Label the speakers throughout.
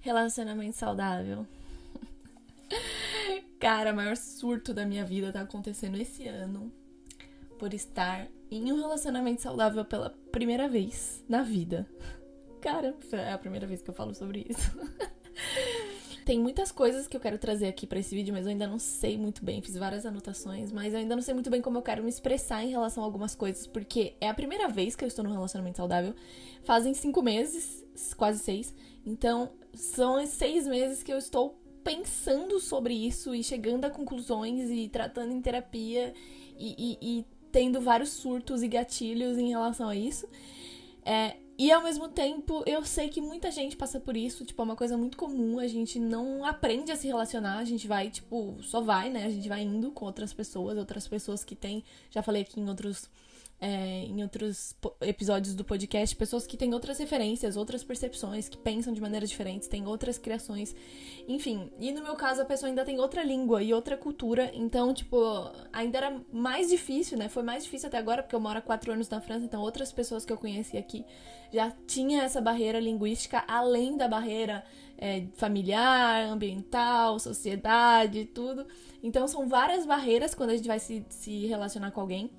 Speaker 1: Relacionamento saudável. Cara, o maior surto da minha vida tá acontecendo esse ano por estar em um relacionamento saudável pela primeira vez na vida. Cara, é a primeira vez que eu falo sobre isso. Tem muitas coisas que eu quero trazer aqui pra esse vídeo, mas eu ainda não sei muito bem. Fiz várias anotações, mas eu ainda não sei muito bem como eu quero me expressar em relação a algumas coisas, porque é a primeira vez que eu estou num relacionamento saudável. Fazem 5 meses, quase 6. Então, são esses 6 meses que eu estou pensando sobre isso e chegando a conclusões e tratando em terapia e tendo vários surtos e gatilhos em relação a isso. E ao mesmo tempo, eu sei que muita gente passa por isso, tipo, é uma coisa muito comum, a gente não aprende a se relacionar, a gente vai, tipo, só vai, né, a gente vai indo com outras pessoas que tem, já falei aqui em outros episódios do podcast, pessoas que têm outras referências, outras percepções, que pensam de maneiras diferentes, têm outras criações, enfim. E no meu caso, a pessoa ainda tem outra língua e outra cultura, então, tipo, ainda era mais difícil, né? Foi mais difícil até agora, porque eu moro há 4 anos na França, então outras pessoas que eu conheci aqui já tinha essa barreira linguística, além da barreira familiar, ambiental, sociedade, tudo. Então, são várias barreiras quando a gente vai se relacionar com alguém.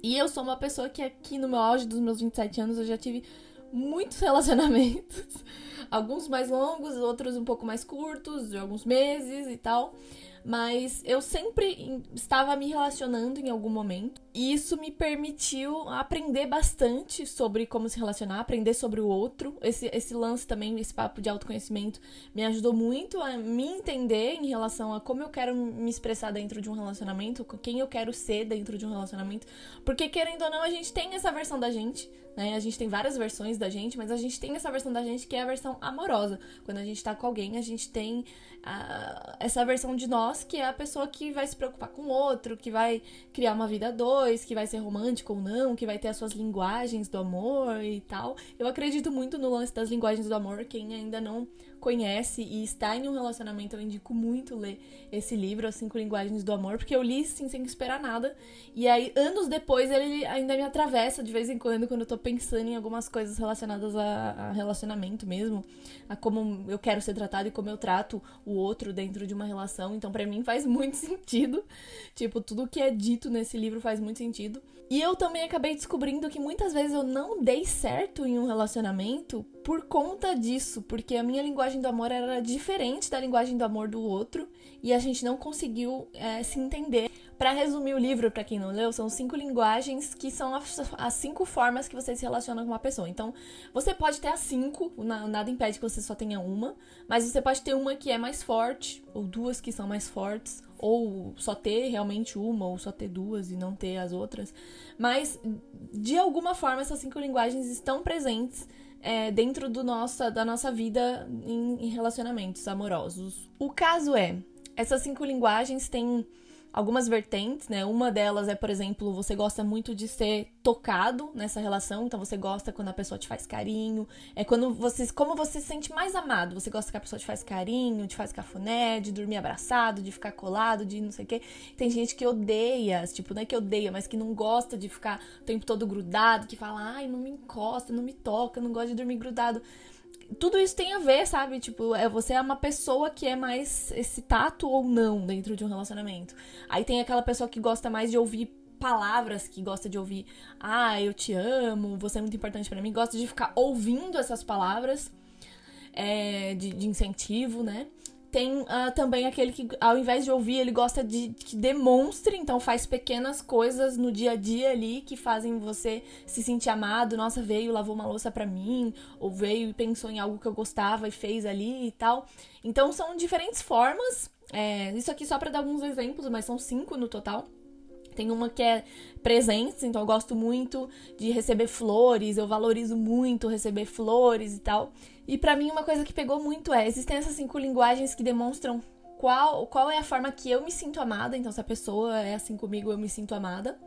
Speaker 1: E eu sou uma pessoa que aqui no meu auge dos meus 27 anos eu já tive muitos relacionamentos. Alguns mais longos, outros um pouco mais curtos, de alguns meses e tal. Mas eu sempre estava me relacionando em algum momento. E isso me permitiu aprender bastante sobre como se relacionar, aprender sobre o outro. Esse lance também, esse papo de autoconhecimento, me ajudou muito a me entender em relação a como eu quero me expressar dentro de um relacionamento, quem eu quero ser dentro de um relacionamento. Porque, querendo ou não, a gente tem essa versão da gente, né? A gente tem várias versões da gente, mas a gente tem essa versão da gente que é a versão amorosa. Quando a gente tá com alguém, a gente tem essa versão de nós que é a pessoa que vai se preocupar com o outro, que vai criar uma vida a dois, que vai ser romântico ou não, que vai ter as suas linguagens do amor e tal. Eu acredito muito no lance das linguagens do amor. Quem ainda não conhece e está em um relacionamento, eu indico muito ler esse livro, As 5 Linguagens do Amor, porque eu li sim, sem esperar nada. E aí, anos depois, ele ainda me atravessa de vez em quando eu tô pensando em algumas coisas relacionadas a relacionamento mesmo, a como eu quero ser tratado e como eu trato o outro dentro de uma relação. Então, pra mim, faz muito sentido. Tipo, tudo que é dito nesse livro faz muito sentido. E eu também acabei descobrindo que muitas vezes eu não dei certo em um relacionamento por conta disso, porque a minha linguagem do amor era diferente da linguagem do amor do outro e a gente não conseguiu se entender. Pra resumir o livro, pra quem não leu, são 5 linguagens que são as 5 formas que você se relaciona com uma pessoa. Então, você pode ter as 5, nada impede que você só tenha uma, mas você pode ter uma que é mais forte, ou 2 que são mais fortes, ou só ter realmente uma, ou só ter 2 e não ter as outras. Mas, de alguma forma, essas 5 linguagens estão presentes dentro da nossa vida em relacionamentos amorosos. O caso essas 5 linguagens têm algumas vertentes, né? Uma delas é, por exemplo, você gosta muito de ser tocado nessa relação, então você gosta quando a pessoa te faz carinho, como você se sente mais amado, você gosta que a pessoa te faz carinho, te faz cafuné, de dormir abraçado, de ficar colado, de não sei o quê. Tem gente que odeia, tipo, não é que odeia, mas que não gosta de ficar o tempo todo grudado, que fala, ai, não me encosta, não me toca, não gosta de dormir grudado. Tudo isso tem a ver, sabe? Tipo, você é uma pessoa que é mais esse tato ou não dentro de um relacionamento. Aí tem aquela pessoa que gosta mais de ouvir palavras, que gosta de ouvir, eu te amo, você é muito importante pra mim. Gosta de ficar ouvindo essas palavras de incentivo, né? Tem também aquele que, ao invés de ouvir, ele gosta de que demonstre, então faz pequenas coisas no dia a dia ali que fazem você se sentir amado. Nossa, veio, lavou uma louça pra mim, ou veio e pensou em algo que eu gostava e fez ali e tal. Então são diferentes formas, isso aqui só pra dar alguns exemplos, mas são 5 no total. Tem uma que é presentes, então eu gosto muito de receber flores, eu valorizo muito receber flores e tal. E pra mim uma coisa que pegou muito existem essas 5 linguagens que demonstram qual é a forma que eu me sinto amada. Então se a pessoa é assim comigo, eu me sinto amada.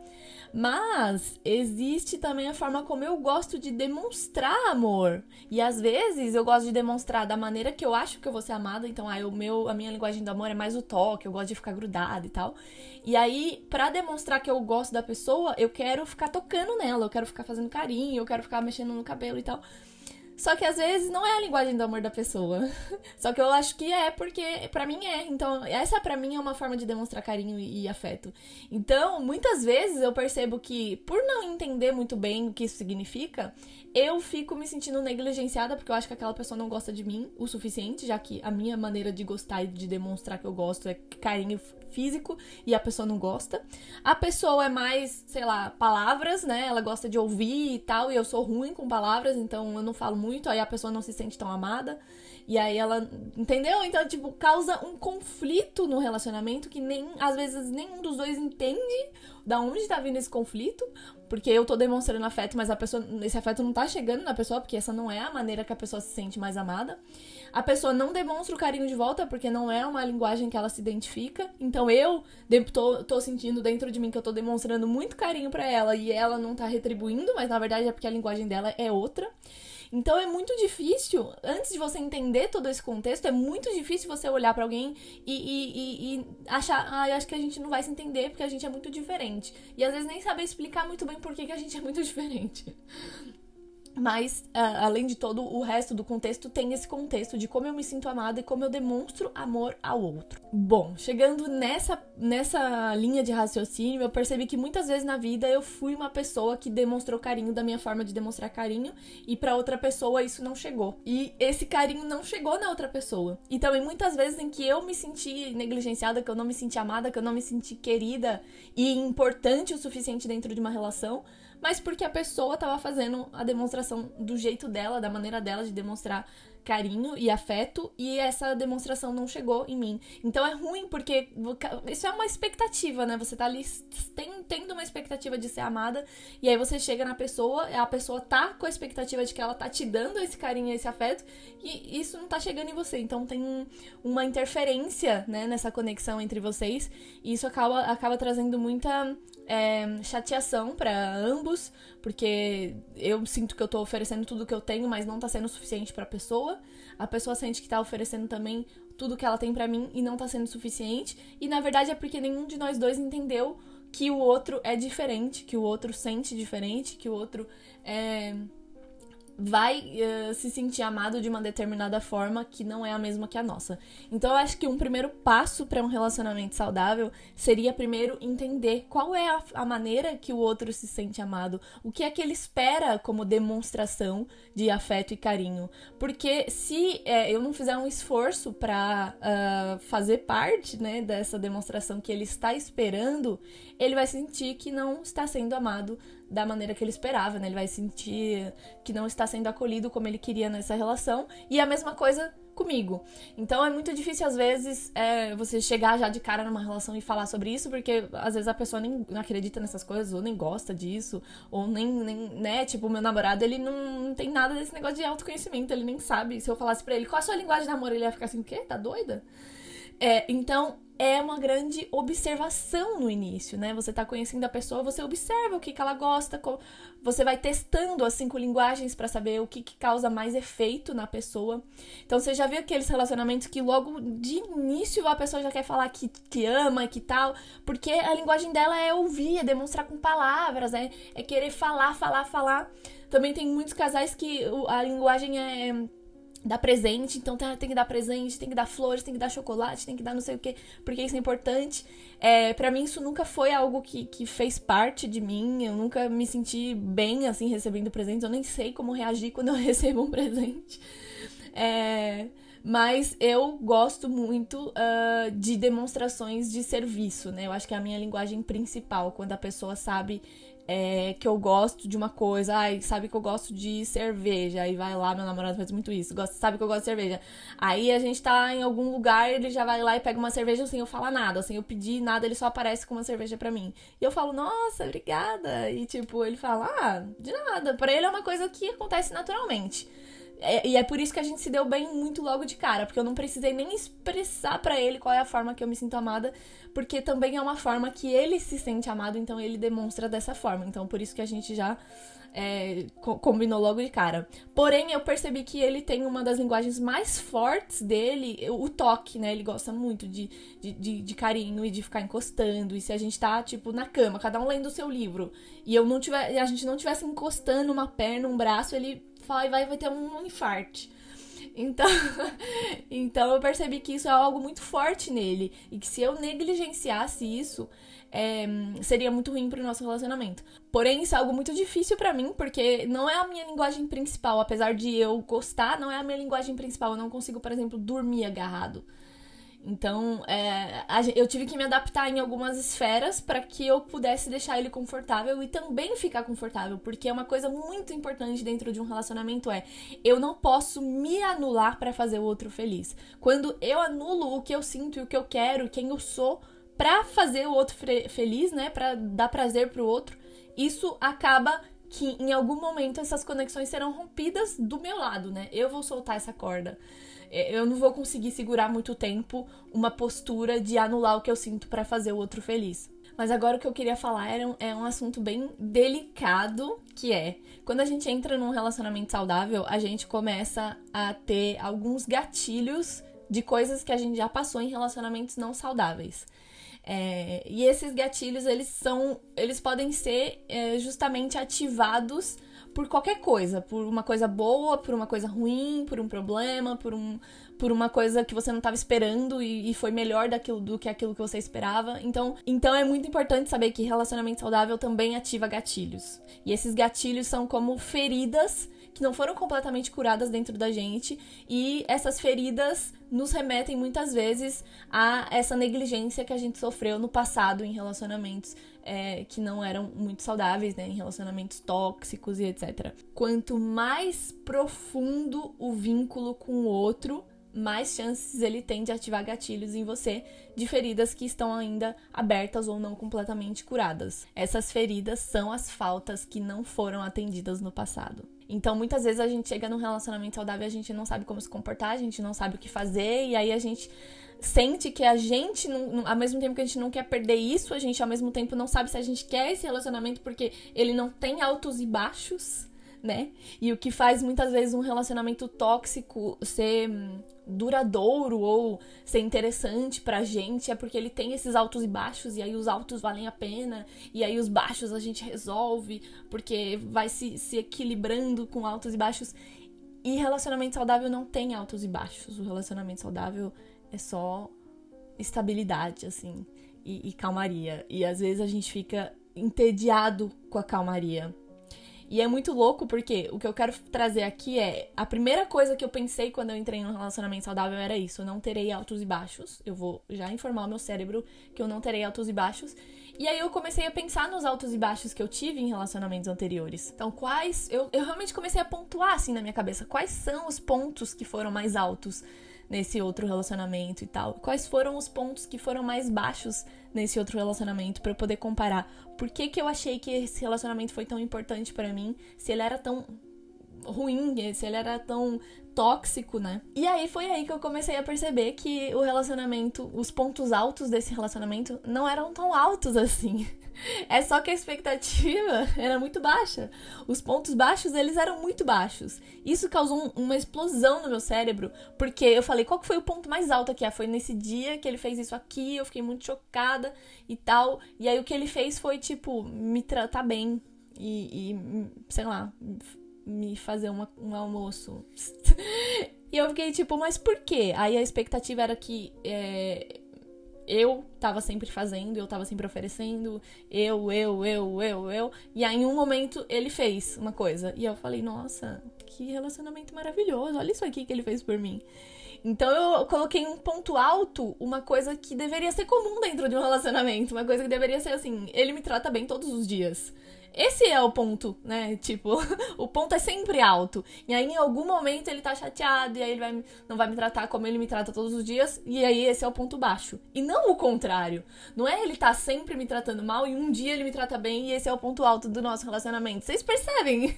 Speaker 1: Mas existe também a forma como eu gosto de demonstrar amor. E às vezes eu gosto de demonstrar da maneira que eu acho que eu vou ser amada. Então a minha linguagem do amor é mais o toque, eu gosto de ficar grudada e tal. E aí, pra demonstrar que eu gosto da pessoa, eu quero ficar tocando nela, eu quero ficar fazendo carinho, eu quero ficar mexendo no cabelo e tal. Só que às vezes não é a linguagem do amor da pessoa. Só que eu acho que é, porque pra mim é. Então, essa pra mim é uma forma de demonstrar carinho e afeto. Então, muitas vezes eu percebo que, por não entender muito bem o que isso significa, eu fico me sentindo negligenciada, porque eu acho que aquela pessoa não gosta de mim o suficiente, já que a minha maneira de gostar e de demonstrar que eu gosto é carinho físico e a pessoa não gosta. A pessoa é mais, sei lá, palavras, né? Ela gosta de ouvir e tal, e eu sou ruim com palavras, então eu não falo muito, aí a pessoa não se sente tão amada. E aí ela, entendeu? Então, tipo, causa um conflito no relacionamento que nem, às vezes, nenhum dos dois entende da onde tá vindo esse conflito, porque eu tô demonstrando afeto, mas a pessoa, esse afeto não tá chegando na pessoa, porque essa não é a maneira que a pessoa se sente mais amada. A pessoa não demonstra o carinho de volta, porque não é uma linguagem que ela se identifica. Então eu tô sentindo dentro de mim que eu tô demonstrando muito carinho pra ela e ela não tá retribuindo, mas na verdade é porque a linguagem dela é outra. Então é muito difícil, antes de você entender todo esse contexto, é muito difícil você olhar pra alguém e achar, eu acho que a gente não vai se entender porque a gente é muito diferente. E às vezes nem saber explicar muito bem por que a gente é muito diferente. Mas, além de todo o resto do contexto, tem esse contexto de como eu me sinto amada e como eu demonstro amor ao outro. Bom, chegando nessa linha de raciocínio, eu percebi que muitas vezes na vida eu fui uma pessoa que demonstrou carinho da minha forma de demonstrar carinho e pra outra pessoa isso não chegou. E esse carinho não chegou na outra pessoa. E também muitas vezes em que eu me senti negligenciada, que eu não me senti amada, que eu não me senti querida e importante o suficiente dentro de uma relação, mas porque a pessoa tava fazendo a demonstração do jeito dela, da maneira dela de demonstrar carinho e afeto, e essa demonstração não chegou em mim. Então é ruim porque isso é uma expectativa, né? Você tá ali tendo uma expectativa de ser amada, e aí você chega na pessoa, a pessoa tá com a expectativa de que ela tá te dando esse carinho e esse afeto, e isso não tá chegando em você. Então tem uma interferência, né, nessa conexão entre vocês, e isso acaba trazendo muita chateação pra ambos, porque eu sinto que eu tô oferecendo tudo que eu tenho, mas não tá sendo suficiente pra pessoa. A pessoa sente que tá oferecendo também tudo que ela tem pra mim e não tá sendo suficiente. E na verdade é porque nenhum de nós dois entendeu que o outro é diferente, que o outro sente diferente, que o outro vai se sentir amado de uma determinada forma que não é a mesma que a nossa. Então eu acho que um primeiro passo para um relacionamento saudável seria primeiro entender qual é a maneira que o outro se sente amado, o que é que ele espera como demonstração de afeto e carinho. Porque se eu não fizer um esforço para fazer parte, né, dessa demonstração que ele está esperando, ele vai sentir que não está sendo amado da maneira que ele esperava, né? Ele vai sentir que não está sendo acolhido como ele queria nessa relação. E a mesma coisa comigo. Então é muito difícil, às vezes, você chegar já de cara numa relação e falar sobre isso, porque às vezes a pessoa nem acredita nessas coisas, ou nem gosta disso, ou nem né? Tipo, o meu namorado, ele não tem nada desse negócio de autoconhecimento, ele nem sabe. Se eu falasse pra ele, qual a sua linguagem de amor? Ele ia ficar assim, o quê? Tá doida? Então, é uma grande observação no início, né? Você tá conhecendo a pessoa, você observa o que ela gosta, você vai testando as 5 linguagens pra saber o que causa mais efeito na pessoa. Então, você já viu aqueles relacionamentos que logo de início a pessoa já quer falar que ama e que tal, porque a linguagem dela é ouvir, é demonstrar com palavras, é querer falar. Também tem muitos casais que a linguagem é dar presente, então tem que dar presente, tem que dar flores, tem que dar chocolate, tem que dar não sei o que, porque isso é importante. Pra mim isso nunca foi algo que fez parte de mim, eu nunca me senti bem assim recebendo presentes, eu nem sei como reagir quando eu recebo um presente. Mas eu gosto muito de demonstrações de serviço, né? Eu acho que é a minha linguagem principal, quando a pessoa sabe que eu gosto de uma coisa, sabe que eu gosto de cerveja, aí vai lá, meu namorado faz muito isso, sabe que eu gosto de cerveja, aí a gente tá em algum lugar, ele já vai lá e pega uma cerveja sem eu falar nada, sem eu pedir nada, ele só aparece com uma cerveja pra mim, e eu falo, nossa, obrigada, e tipo, ele fala, de nada, pra ele é uma coisa que acontece naturalmente. E é por isso que a gente se deu bem muito logo de cara, porque eu não precisei nem expressar pra ele qual é a forma que eu me sinto amada, porque também é uma forma que ele se sente amado, então ele demonstra dessa forma. Então por isso que a gente já combinou logo de cara. Porém, eu percebi que ele tem uma das linguagens mais fortes dele, o toque, né? Ele gosta muito de carinho e de ficar encostando. E se a gente tá, tipo, na cama, cada um lendo o seu livro, e a gente não tivesse encostando uma perna, um braço, ele vai ter um infarte. Então, então eu percebi que isso é algo muito forte nele. E que se eu negligenciasse isso, seria muito ruim pro nosso relacionamento. Porém, isso é algo muito difícil pra mim, porque não é a minha linguagem principal. Apesar de eu gostar, não é a minha linguagem principal. Eu não consigo, por exemplo, dormir agarrado. Então, eu tive que me adaptar em algumas esferas para que eu pudesse deixar ele confortável e também ficar confortável, porque é uma coisa muito importante dentro de um relacionamento eu não posso me anular para fazer o outro feliz. Quando eu anulo o que eu sinto e o que eu quero, quem eu sou, pra fazer o outro feliz, né, pra dar prazer pro outro, isso acaba que em algum momento essas conexões serão rompidas do meu lado, né? Eu vou soltar essa corda. Eu não vou conseguir segurar muito tempo uma postura de anular o que eu sinto pra fazer o outro feliz. Mas agora o que eu queria falar é um assunto bem delicado, que quando a gente entra num relacionamento saudável, a gente começa a ter alguns gatilhos de coisas que a gente já passou em relacionamentos não saudáveis. E esses gatilhos, eles podem ser justamente ativados por qualquer coisa, por uma coisa boa, por uma coisa ruim, por um problema, por uma coisa que você não estava esperando e foi melhor do que aquilo que você esperava. Então é muito importante saber que relacionamento saudável também ativa gatilhos. E esses gatilhos são como feridas que não foram completamente curadas dentro da gente, e essas feridas nos remetem muitas vezes a essa negligência que a gente sofreu no passado em relacionamentos que não eram muito saudáveis, né, em relacionamentos tóxicos e etc. Quanto mais profundo o vínculo com o outro, mais chances ele tem de ativar gatilhos em você de feridas que estão ainda abertas ou não completamente curadas. Essas feridas são as faltas que não foram atendidas no passado. Então, muitas vezes a gente chega num relacionamento saudável e a gente não sabe como se comportar, a gente não sabe o que fazer, e aí a gente sente que a gente, ao mesmo tempo que a gente não quer perder isso, a gente ao mesmo tempo não sabe se a gente quer esse relacionamento porque ele não tem altos e baixos, né? E o que faz muitas vezes um relacionamento tóxico ser duradouro ou ser interessante pra gente é porque ele tem esses altos e baixos, e aí os altos valem a pena, e aí os baixos a gente resolve porque vai se equilibrando com altos e baixos. E relacionamento saudável não tem altos e baixos. O relacionamento saudável é só estabilidade, assim, e calmaria. E às vezes a gente fica entediado com a calmaria. E é muito louco porque o que eu quero trazer aqui a primeira coisa que eu pensei quando eu entrei num relacionamento saudável era isso: eu não terei altos e baixos. Eu vou já informar o meu cérebro que eu não terei altos e baixos. E aí eu comecei a pensar nos altos e baixos que eu tive em relacionamentos anteriores. Então, eu realmente comecei a pontuar assim na minha cabeça quais são os pontos que foram mais altos nesse outro relacionamento e tal. Quais foram os pontos que foram mais baixos nesse outro relacionamento, pra eu poder comparar. Por que eu achei que esse relacionamento foi tão importante pra mim, se ele era tão ruim, se ele era tão tóxico, né? E aí foi aí que eu comecei a perceber que o relacionamento, os pontos altos desse relacionamento não eram tão altos assim. É só que a expectativa era muito baixa. Os pontos baixos, eles eram muito baixos. Isso causou uma explosão no meu cérebro, porque eu falei, qual que foi o ponto mais alto aqui? Foi nesse dia que ele fez isso aqui, eu fiquei muito chocada e tal. E aí o que ele fez foi, tipo, me tratar bem e sei lá, me fazer um almoço. E eu fiquei tipo, mas por quê? Aí a expectativa era que eu tava sempre fazendo, eu tava sempre oferecendo, eu. E aí em um momento ele fez uma coisa. E eu falei, nossa, que relacionamento maravilhoso, olha isso aqui que ele fez por mim. Então eu coloquei um ponto alto, uma coisa que deveria ser comum dentro de um relacionamento, uma coisa que deveria ser assim, ele me trata bem todos os dias. Esse é o ponto, né? Tipo, o ponto é sempre alto. E aí, em algum momento, ele tá chateado. E aí, ele não vai me tratar como ele me trata todos os dias. E aí, esse é o ponto baixo. E não o contrário. Não é ele tá sempre me tratando mal e um dia ele me trata bem e esse é o ponto alto do nosso relacionamento. Vocês percebem?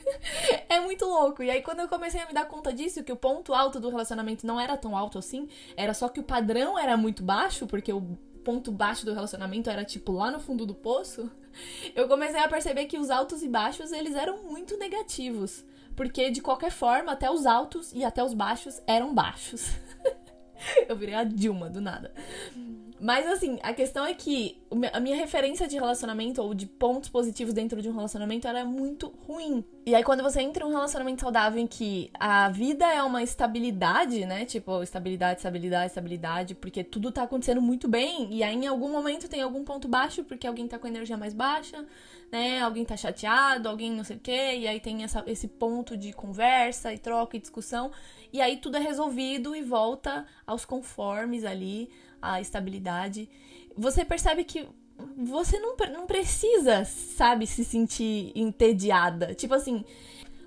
Speaker 1: É muito louco. E aí, quando eu comecei a me dar conta disso, que o ponto alto do relacionamento não era tão alto assim, era só que o padrão era muito baixo, porque o ponto baixo do relacionamento era, tipo, lá no fundo do poço, eu comecei a perceber que os altos e baixos, eles eram muito negativos. Porque, de qualquer forma, até os altos e até os baixos eram baixos. Eu virei a Dilma, do nada. Mas, assim, a questão é que a minha referência de relacionamento, ou de pontos positivos dentro de um relacionamento, era muito ruim. E aí, quando você entra em um relacionamento saudável em que a vida é uma estabilidade, né? Tipo, estabilidade, estabilidade, estabilidade, porque tudo tá acontecendo muito bem. E aí, em algum momento, tem algum ponto baixo, porque alguém tá com energia mais baixa, né? Alguém tá chateado, alguém não sei o quê. E aí tem esse ponto de conversa e troca e discussão. E aí, tudo é resolvido e volta aos conformes ali, a estabilidade. Você percebe que você não precisa, sabe, se sentir entediada. Tipo assim,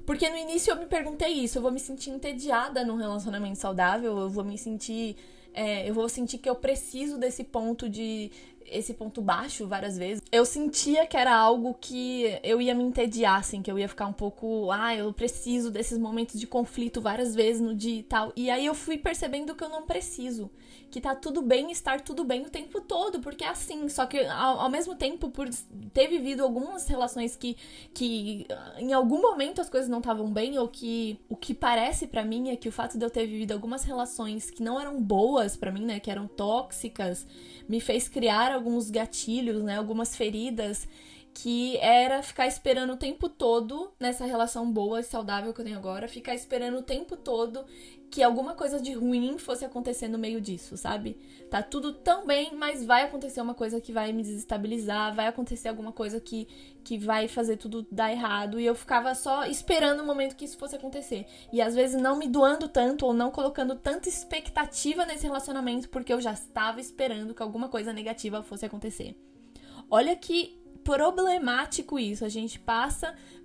Speaker 1: porque no início eu me perguntei isso, eu vou me sentir entediada num relacionamento saudável, eu vou me sentir... eu vou sentir que eu preciso desse ponto esse ponto baixo várias vezes. Eu sentia que era algo que eu ia me entediar, assim, que eu ia ficar um pouco... eu preciso desses momentos de conflito várias vezes no dia e tal. E aí eu fui percebendo que eu não preciso. Que tá tudo bem estar tudo bem o tempo todo, porque é assim. Só que ao mesmo tempo, por ter vivido algumas relações que em algum momento as coisas não estavam bem, ou que o que parece pra mim é que o fato de eu ter vivido algumas relações que não eram boas pra mim, né, que eram tóxicas, me fez criar alguns gatilhos, né, algumas feridas, que era ficar esperando o tempo todo, nessa relação boa e saudável que eu tenho agora, ficar esperando o tempo todo que alguma coisa de ruim fosse acontecer no meio disso, sabe? Tá tudo tão bem, mas vai acontecer uma coisa que vai me desestabilizar, vai acontecer alguma coisa que vai fazer tudo dar errado, e eu ficava só esperando o momento que isso fosse acontecer. E às vezes não me doando tanto, ou não colocando tanta expectativa nesse relacionamento, porque eu já estava esperando que alguma coisa negativa fosse acontecer. Olha que problemático isso. A gente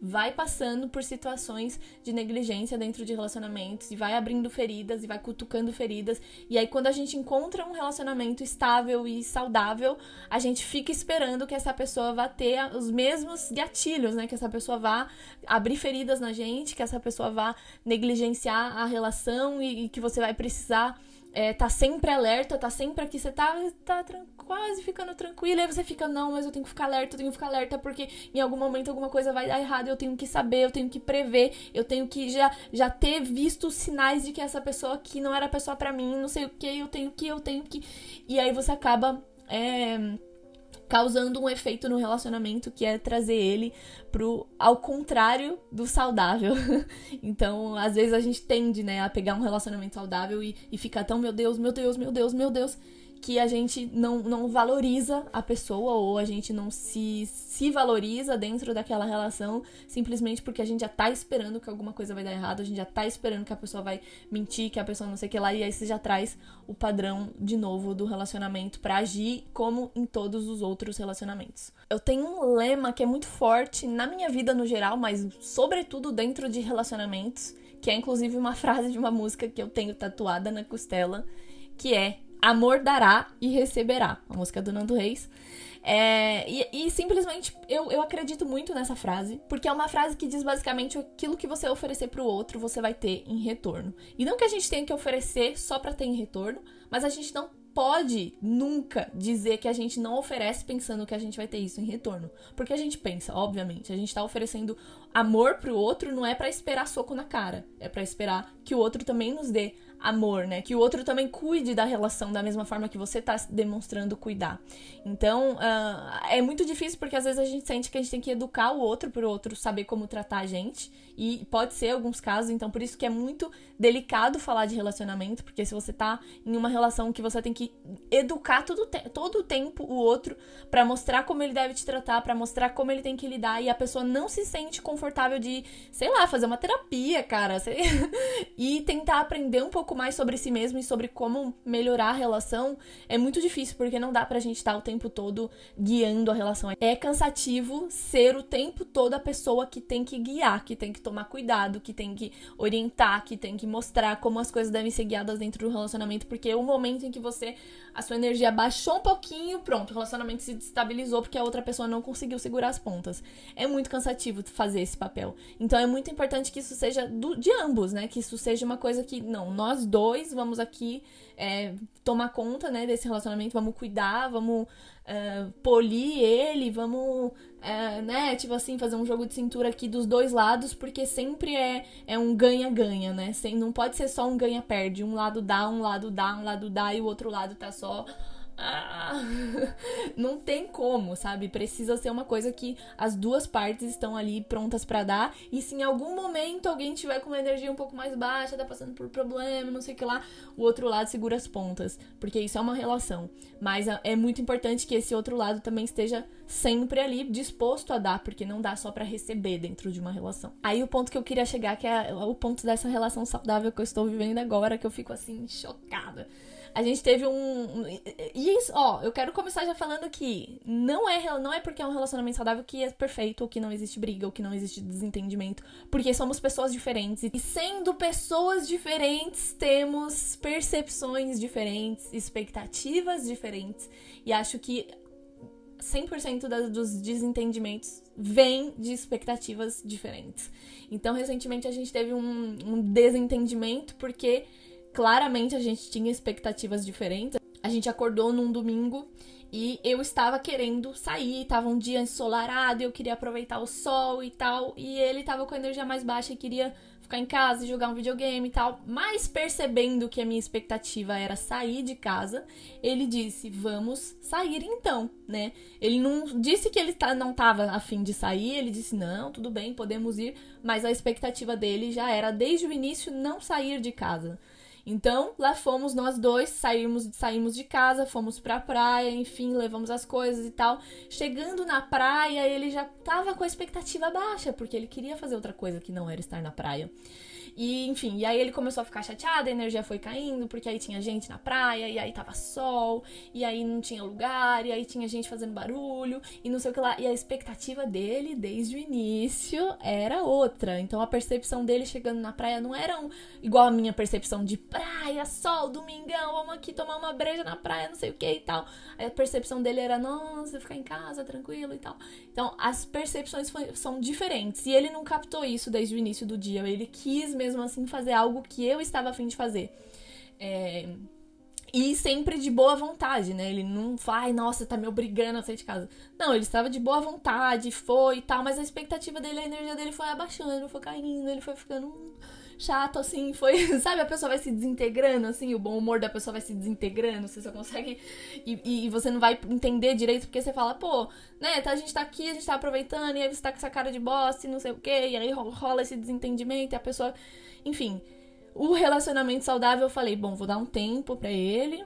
Speaker 1: vai passando por situações de negligência dentro de relacionamentos, e vai abrindo feridas, e vai cutucando feridas, e aí quando a gente encontra um relacionamento estável e saudável, a gente fica esperando que essa pessoa vá ter os mesmos gatilhos, né? Que essa pessoa vá abrir feridas na gente, que essa pessoa vá negligenciar a relação, e que você vai precisar tá sempre alerta, tá sempre aqui, você tá quase ficando tranquila, aí você fica, não, mas eu tenho que ficar alerta, porque em algum momento alguma coisa vai dar errado, eu tenho que saber, eu tenho que prever, eu tenho que já ter visto os sinais de que essa pessoa aqui não era a pessoa pra mim, não sei o que, eu tenho que... E aí você acaba... causando um efeito no relacionamento, que é trazer ele ao contrário do saudável. Então, às vezes a gente tende, né, a pegar um relacionamento saudável e ficar tão, meu Deus, que a gente não valoriza a pessoa, ou a gente não se valoriza dentro daquela relação, simplesmente porque a gente já tá esperando que alguma coisa vai dar errado, a gente já tá esperando que a pessoa vai mentir, que a pessoa não sei o que lá, e aí você já traz o padrão de novo do relacionamento pra agir como em todos os outros relacionamentos. Eu tenho um lema que é muito forte na minha vida no geral, mas sobretudo dentro de relacionamentos, que é inclusive uma frase de uma música que eu tenho tatuada na costela, que é: amor dará e receberá, a música do Nando Reis. E simplesmente eu acredito muito nessa frase, porque é uma frase que diz basicamente: aquilo que você oferecer pro outro, você vai ter em retorno. E não que a gente tenha que oferecer só pra ter em retorno, mas a gente não pode nunca dizer que a gente não oferece pensando que a gente vai ter isso em retorno. Porque a gente pensa, obviamente, a gente tá oferecendo amor pro outro, não é pra esperar soco na cara, é pra esperar que o outro também nos dê amor, né? Que o outro também cuide da relação da mesma forma que você tá demonstrando cuidar. Então, é muito difícil, porque às vezes a gente sente que a gente tem que educar o outro pro outro saber como tratar a gente, e pode ser alguns casos, então por isso que é muito delicado falar de relacionamento, porque se você tá em uma relação que você tem que educar todo o tempo o outro pra mostrar como ele deve te tratar, pra mostrar como ele tem que lidar, e a pessoa não se sente confortável de, sei lá, fazer uma terapia, cara, e tentar aprender um pouco mais sobre si mesmo e sobre como melhorar a relação, é muito difícil, porque não dá pra gente estar o tempo todo guiando a relação. É cansativo ser o tempo todo a pessoa que tem que guiar, que tem que tomar cuidado, que tem que orientar, que tem que mostrar como as coisas devem ser guiadas dentro do relacionamento, porque o momento em que a sua energia baixou um pouquinho, pronto, o relacionamento se destabilizou porque a outra pessoa não conseguiu segurar as pontas. É muito cansativo fazer esse papel. Então é muito importante que isso seja de ambos, né? Que isso seja uma coisa que, não, nós dois vamos aqui tomar conta, né, desse relacionamento, vamos cuidar, vamos polir ele, vamos, né, tipo assim, fazer um jogo de cintura aqui dos dois lados, porque sempre é um ganha-ganha, né, não pode ser só um ganha-perde, um lado dá, e o outro lado tá só Não tem como, sabe? Precisa ser uma coisa que as duas partes estão ali prontas pra dar. E se em algum momento alguém tiver com uma energia um pouco mais baixa, tá passando por problema, não sei o que lá, o outro lado segura as pontas. Porque isso é uma relação. Mas é muito importante que esse outro lado também esteja sempre ali disposto a dar, porque não dá só pra receber dentro de uma relação. Aí o ponto que eu queria chegar, que é o ponto dessa relação saudável que eu estou vivendo agora, que eu fico assim, chocada. A gente teve E isso, ó, eu quero começar já falando aqui. Não é porque é um relacionamento saudável que é perfeito, ou que não existe briga, ou que não existe desentendimento. Porque somos pessoas diferentes. E sendo pessoas diferentes, temos percepções diferentes, expectativas diferentes. E acho que 100% dos desentendimentos vem de expectativas diferentes. Então, recentemente, a gente teve um desentendimento porque claramente a gente tinha expectativas diferentes. A gente acordou num domingo e eu estava querendo sair, tava um dia ensolarado, eu queria aproveitar o sol e tal, e ele tava com a energia mais baixa e queria ficar em casa e jogar um videogame e tal. Mas percebendo que a minha expectativa era sair de casa, ele disse, vamos sair então, né? Ele não disse que ele não tava a fim de sair, ele disse, não, tudo bem, podemos ir, mas a expectativa dele já era, desde o início, não sair de casa. Então, lá fomos nós dois, saímos de casa, fomos pra praia, enfim, levamos as coisas e tal. Chegando na praia, ele já tava com a expectativa baixa, porque ele queria fazer outra coisa que não era estar na praia. E, enfim, e aí ele começou a ficar chateado, a energia foi caindo, porque aí tinha gente na praia, e aí tava sol, e aí não tinha lugar, e aí tinha gente fazendo barulho, e não sei o que lá. E a expectativa dele, desde o início, era outra. Então a percepção dele chegando na praia não era igual a minha percepção de praia, sol, domingão, vamos aqui tomar uma breja na praia, não sei o que e tal. Aí a percepção dele era, nossa, ficar em casa, tranquilo e tal. Então as percepções são diferentes, e ele não captou isso desde o início do dia. Ele quis mesmo assim fazer algo que eu estava a fim de fazer. E sempre de boa vontade, né? Ele não vai, nossa, tá me obrigando a sair de casa. Não, ele estava de boa vontade, foi e tal, mas a expectativa dele, a energia dele foi abaixando, foi caindo, ele foi ficando chato, assim, foi... Sabe, a pessoa vai se desintegrando, assim, o bom humor da pessoa vai se desintegrando, você só consegue... E você não vai entender direito, porque você fala, pô, né, a gente tá aqui, a gente tá aproveitando, e aí você tá com essa cara de bosta e não sei o quê, e aí rola esse desentendimento, e a pessoa... Enfim, o relacionamento saudável, eu falei, bom, vou dar um tempo pra ele,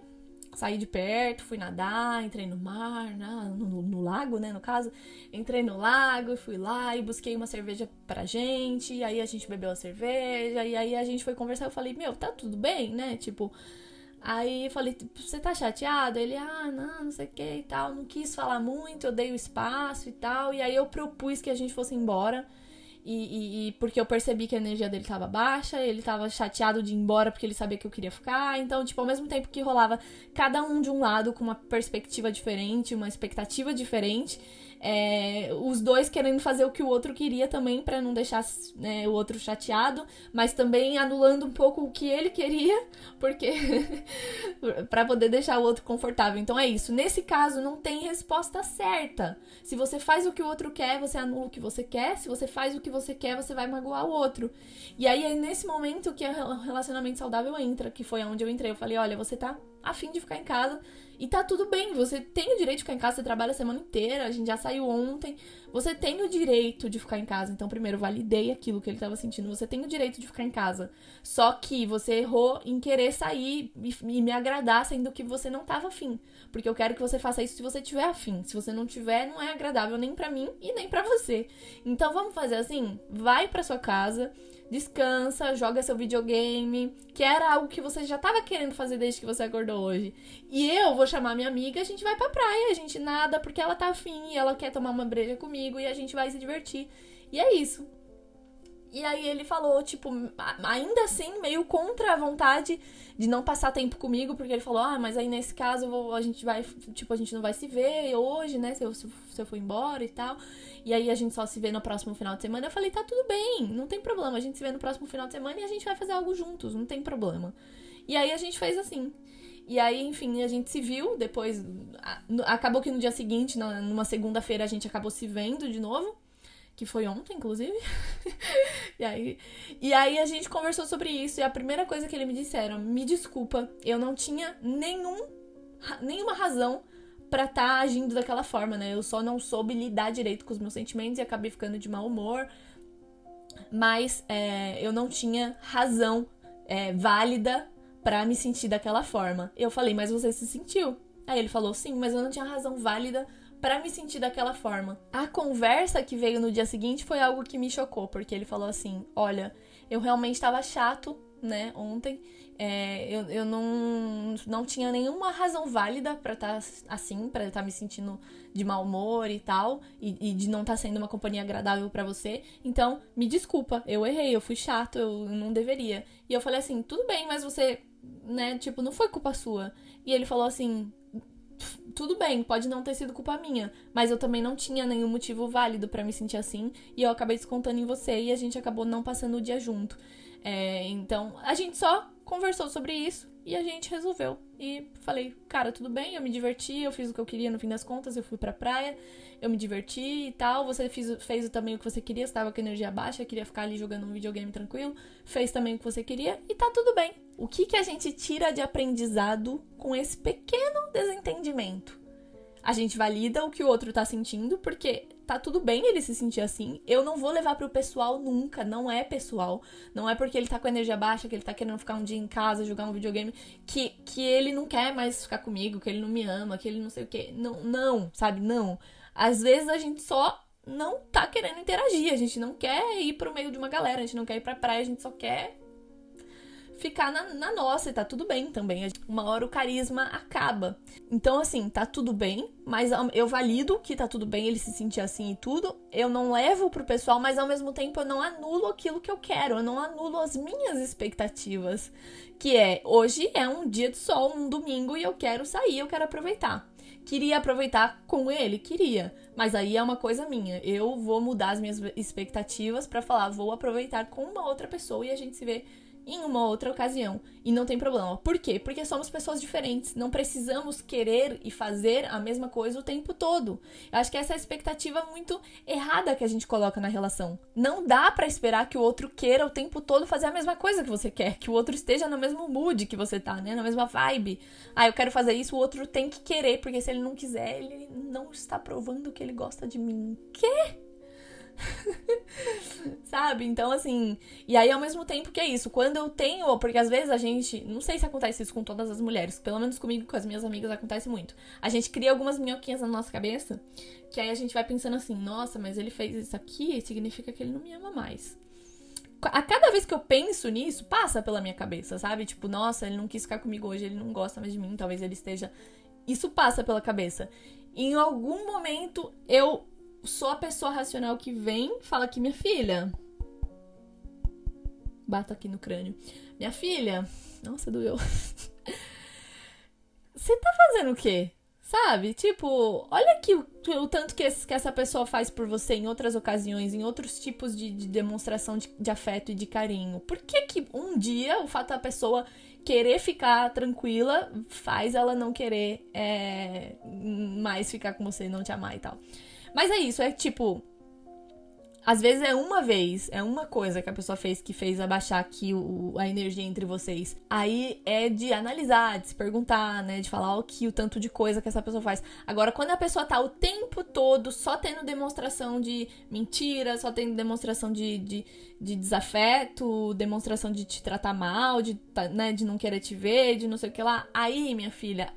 Speaker 1: saí de perto, fui nadar, entrei no mar, no lago, né, no caso. Entrei no lago, fui lá e busquei uma cerveja pra gente, e aí a gente bebeu a cerveja, e aí a gente foi conversar, eu falei, meu, tá tudo bem, né, tipo... Aí eu falei, você tá chateado? Ele, não sei o que e tal, não quis falar muito, eu dei o espaço e tal, e aí eu propus que a gente fosse embora. E porque eu percebi que a energia dele tava baixa, ele tava chateado de ir embora porque ele sabia que eu queria ficar. Então, tipo, ao mesmo tempo que rolava cada um de um lado com uma perspectiva diferente, uma expectativa diferente, os dois querendo fazer o que o outro queria também pra não deixar, né, o outro chateado, mas também anulando um pouco o que ele queria, porque pra poder deixar o outro confortável. Então é isso, nesse caso não tem resposta certa. Se você faz o que o outro quer, você anula o que você quer. Se você faz o que você quer, você vai magoar o outro. E aí é nesse momento que o relacionamento saudável entra, que foi onde eu entrei. Eu falei, olha, você tá a fim de ficar em casa e tá tudo bem, você tem o direito de ficar em casa, você trabalha a semana inteira, a gente já saiu ontem, você tem o direito de ficar em casa. Então primeiro validei aquilo que ele tava sentindo, você tem o direito de ficar em casa, só que você errou em querer sair e me agradar sendo que você não tava afim, porque eu quero que você faça isso se você tiver afim. Se você não tiver, não é agradável nem pra mim e nem pra você. Então vamos fazer assim, vai pra sua casa, descansa, joga seu videogame, que era algo que você já tava querendo fazer desde que você acordou hoje. E eu vou chamar minha amiga, a gente vai pra praia, a gente nada porque ela tá afim e ela quer tomar uma breja comigo e a gente vai se divertir. E é isso. E aí ele falou, tipo, ainda assim, meio contra a vontade de não passar tempo comigo, porque ele falou, mas aí nesse caso a gente não vai se ver hoje, né, se eu for embora e tal. E aí a gente só se vê no próximo final de semana. Eu falei, tá tudo bem, não tem problema, a gente se vê no próximo final de semana e a gente vai fazer algo juntos, não tem problema. E aí a gente fez assim. E aí, enfim, a gente se viu, depois, acabou que no dia seguinte, numa segunda-feira, a gente acabou se vendo de novo. Que foi ontem, inclusive. E aí a gente conversou sobre isso. E a primeira coisa que ele me disse era, me desculpa, eu não tinha nenhum nenhuma razão pra estar agindo daquela forma, né? Eu só não soube lidar direito com os meus sentimentos e acabei ficando de mau humor. Mas eu não tinha razão válida pra me sentir daquela forma. Eu falei, mas você se sentiu? Aí ele falou, sim, mas eu não tinha razão válida pra me sentir daquela forma. A conversa que veio no dia seguinte foi algo que me chocou, porque ele falou assim, olha, eu realmente tava chato, né, ontem. Eu não tinha nenhuma razão válida pra estar assim, pra estar me sentindo de mau humor e tal, e de não estar sendo uma companhia agradável pra você. Então, me desculpa, eu errei, eu fui chato, eu não deveria. E eu falei assim, tudo bem, mas você, né, tipo, não foi culpa sua. E ele falou assim, tudo bem, pode não ter sido culpa minha, mas eu também não tinha nenhum motivo válido pra me sentir assim, e eu acabei descontando em você, e a gente acabou não passando o dia junto. Então, a gente só conversou sobre isso e a gente resolveu. E falei, cara, tudo bem, eu me diverti, eu fiz o que eu queria no fim das contas, eu fui pra praia, eu me diverti e tal. Você fez também o que você queria, você tava com energia baixa, queria ficar ali jogando um videogame tranquilo, fez também o que você queria e tá tudo bem. O que a gente tira de aprendizado com esse pequeno desentendimento? A gente valida o que o outro tá sentindo, porque tá tudo bem ele se sentir assim. Eu não vou levar pro pessoal nunca, não é pessoal. Não é porque ele tá com energia baixa, que ele tá querendo ficar um dia em casa, jogar um videogame, que ele não quer mais ficar comigo, que ele não me ama, que ele não sei o quê. Não, sabe? Não. Às vezes a gente só não tá querendo interagir, a gente não quer ir pro meio de uma galera, a gente não quer ir pra praia, a gente só quer ficar na nossa, e tá tudo bem também. Uma hora o carisma acaba. Então, assim, tá tudo bem, mas eu valido que tá tudo bem ele se sentir assim e tudo. Eu não levo pro pessoal, mas ao mesmo tempo eu não anulo aquilo que eu quero. Eu não anulo as minhas expectativas. Que hoje é um dia de sol, um domingo, e eu quero sair, eu quero aproveitar. Queria aproveitar com ele? Queria. Mas aí é uma coisa minha. Eu vou mudar as minhas expectativas pra falar, vou aproveitar com uma outra pessoa e a gente se vê em uma outra ocasião. E não tem problema. Por quê? Porque somos pessoas diferentes. Não precisamos querer e fazer a mesma coisa o tempo todo. Eu acho que essa é a expectativa muito errada que a gente coloca na relação. Não dá pra esperar que o outro queira o tempo todo fazer a mesma coisa que você quer. Que o outro esteja no mesmo mood que você tá, né? Na mesma vibe. Eu quero fazer isso, o outro tem que querer. Porque se ele não quiser, ele não está provando que ele gosta de mim. Quê? Sabe? Então, assim... E aí, ao mesmo tempo que é isso, quando eu tenho... Porque às vezes a gente... Não sei se acontece isso com todas as mulheres. Pelo menos comigo, com as minhas amigas, acontece muito. A gente cria algumas minhoquinhas na nossa cabeça, que aí a gente vai pensando assim, nossa, mas ele fez isso aqui, significa que ele não me ama mais. A cada vez que eu penso nisso, passa pela minha cabeça, sabe? Tipo, nossa, ele não quis ficar comigo hoje, ele não gosta mais de mim, talvez ele esteja... Isso passa pela cabeça. E em algum momento, eu sou a pessoa racional que vem, fala que minha filha... Bato aqui no crânio. Minha filha... Nossa, doeu. Você tá fazendo o quê? Sabe? Tipo, olha aqui o tanto que essa pessoa faz por você em outras ocasiões, em outros tipos de demonstração de afeto e de carinho. Por que um dia o fato da pessoa querer ficar tranquila faz ela não querer mais ficar com você, não te amar e tal? Mas é isso, tipo... Às vezes é uma vez, é uma coisa que a pessoa fez que fez abaixar aqui a energia entre vocês. Aí é de analisar, de se perguntar, né? De falar o tanto de coisa que essa pessoa faz. Agora, quando a pessoa tá o tempo todo só tendo demonstração de mentira, só tendo demonstração de desafeto, demonstração de te tratar mal, de não querer te ver, de não sei o que lá. Aí, minha filha,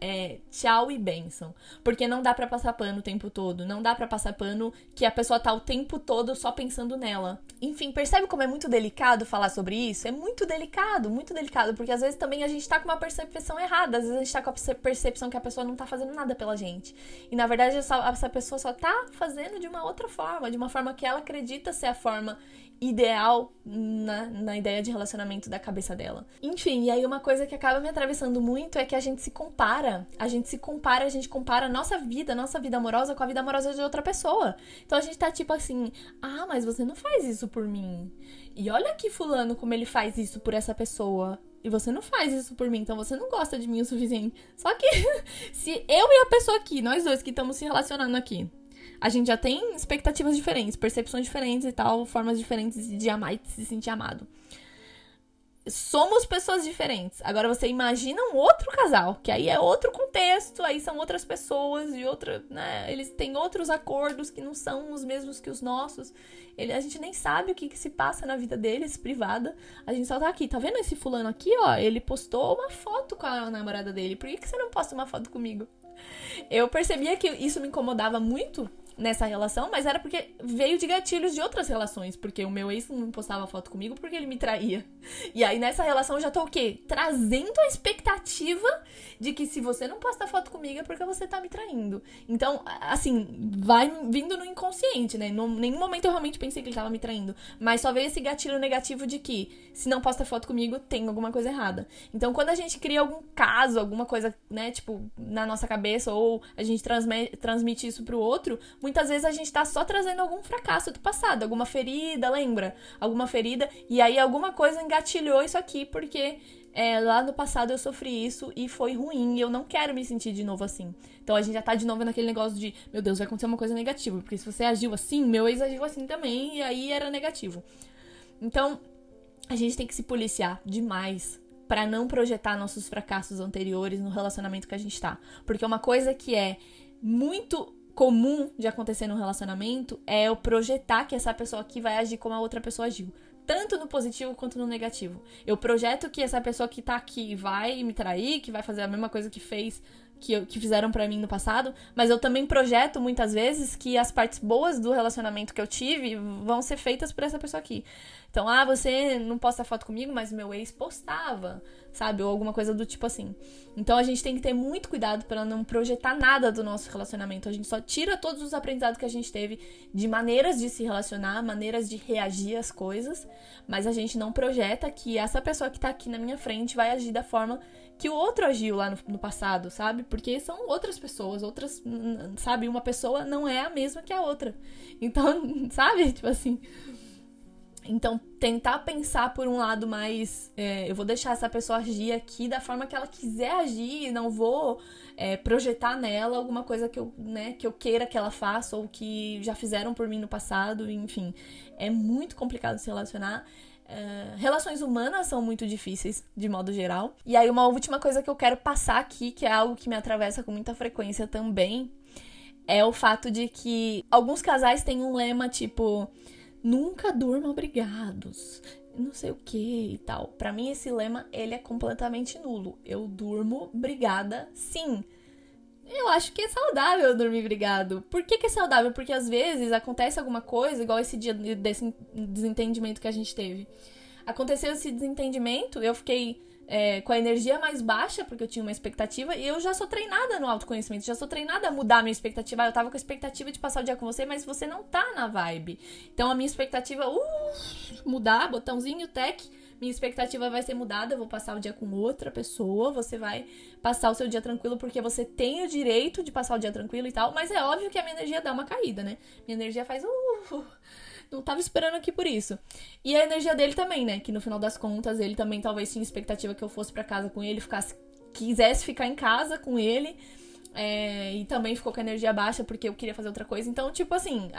Speaker 1: tchau e bênção. Porque não dá pra passar pano o tempo todo. Não dá pra passar pano que a pessoa tá o tempo todo só pensando nela. Enfim, percebe como é muito delicado falar sobre isso? É muito delicado, porque às vezes também a gente tá com uma percepção errada, às vezes a gente tá com a percepção que a pessoa não tá fazendo nada pela gente. E na verdade essa pessoa só tá fazendo de uma outra forma, de uma forma que ela acredita ser a forma ideal na ideia de relacionamento da cabeça dela. Enfim, e aí uma coisa que acaba me atravessando muito é que a gente compara a nossa vida amorosa com a vida amorosa de outra pessoa. Então a gente tá tipo assim, mas você não faz isso por mim. E olha aqui fulano como ele faz isso por essa pessoa. E você não faz isso por mim, então você não gosta de mim o suficiente. Só que se eu e a pessoa aqui, nós dois que estamos se relacionando aqui, a gente já tem expectativas diferentes, percepções diferentes e tal, formas diferentes de amar e de se sentir amado. somos pessoas diferentes. Agora você imagina um outro casal, que aí é outro contexto, aí são outras pessoas, de outra, né? Eles têm outros acordos que não são os mesmos que os nossos. A gente nem sabe o que se passa na vida deles, privada. A gente só tá aqui, tá vendo esse fulano aqui, ó? Ele postou uma foto com a namorada dele. Por que você não posta uma foto comigo? Eu percebia que isso me incomodava muito nessa relação, mas era porque veio de gatilhos de outras relações, porque o meu ex não postava foto comigo porque ele me traía. E aí nessa relação eu já tô o quê? Trazendo a expectativa de que se você não posta foto comigo é porque você tá me traindo. Então, assim, vai vindo no inconsciente, né? Em nenhum momento eu realmente pensei que ele tava me traindo, mas só veio esse gatilho negativo de que se não posta foto comigo tem alguma coisa errada. Então, quando a gente cria algum caso, alguma coisa, né, tipo, na nossa cabeça, ou a gente transmite isso pro outro, muitas vezes a gente tá só trazendo algum fracasso do passado, alguma ferida, lembra? Alguma ferida, e aí alguma coisa engatilhou isso aqui, porque lá no passado eu sofri isso e foi ruim, e eu não quero me sentir de novo assim. Então a gente já tá de novo naquele negócio de, meu Deus, vai acontecer uma coisa negativa, porque se você agiu assim, meu ex agiu assim também, e aí era negativo. Então, a gente tem que se policiar demais pra não projetar nossos fracassos anteriores no relacionamento que a gente tá. Porque uma coisa que é muito comum de acontecer no relacionamento é eu projetar que essa pessoa aqui vai agir como a outra pessoa agiu. Tanto no positivo quanto no negativo. Eu projeto que essa pessoa que tá aqui vai me trair, que vai fazer a mesma coisa que fizeram pra mim no passado, mas eu também projeto muitas vezes que as partes boas do relacionamento que eu tive vão ser feitas por essa pessoa aqui. Então, você não posta foto comigo, mas meu ex postava, sabe? Ou alguma coisa do tipo assim. Então, a gente tem que ter muito cuidado para não projetar nada do nosso relacionamento. A gente só tira todos os aprendizados que a gente teve de maneiras de se relacionar, maneiras de reagir às coisas, mas a gente não projeta que essa pessoa que tá aqui na minha frente vai agir da forma que o outro agiu lá no passado, sabe? Porque são outras pessoas, sabe? Uma pessoa não é a mesma que a outra. Então, sabe? Tipo assim. Então, tentar pensar por um lado mais... eu vou deixar essa pessoa agir aqui da forma que ela quiser agir, não vou projetar nela alguma coisa que eu queira que ela faça ou que já fizeram por mim no passado, enfim. É muito complicado se relacionar. Relações humanas são muito difíceis, de modo geral. E aí, uma última coisa que eu quero passar aqui, que é algo que me atravessa com muita frequência também, é o fato de que alguns casais têm um lema tipo... Nunca durmam brigados, não sei o que e tal. Pra mim, esse lema, ele é completamente nulo. Eu durmo brigada, sim. Eu acho que é saudável eu dormir brigado. Por que é saudável? Porque às vezes acontece alguma coisa, igual esse dia desse desentendimento que a gente teve. Aconteceu esse desentendimento, eu fiquei com a energia mais baixa, porque eu tinha uma expectativa, e eu já sou treinada no autoconhecimento, já sou treinada a mudar a minha expectativa. Eu tava com a expectativa de passar o dia com você, mas você não tá na vibe. Então a minha expectativa, mudar, botãozinho, tech, minha expectativa vai ser mudada, eu vou passar o dia com outra pessoa, você vai passar o seu dia tranquilo, porque você tem o direito de passar o dia tranquilo e tal, mas é óbvio que a minha energia dá uma caída, né? Minha energia faz não tava esperando aqui por isso. E a energia dele também, né? Que no final das contas, ele também talvez tinha expectativa que eu fosse pra casa com ele, quisesse ficar em casa com ele. E também ficou com a energia baixa porque eu queria fazer outra coisa. Então, tipo assim,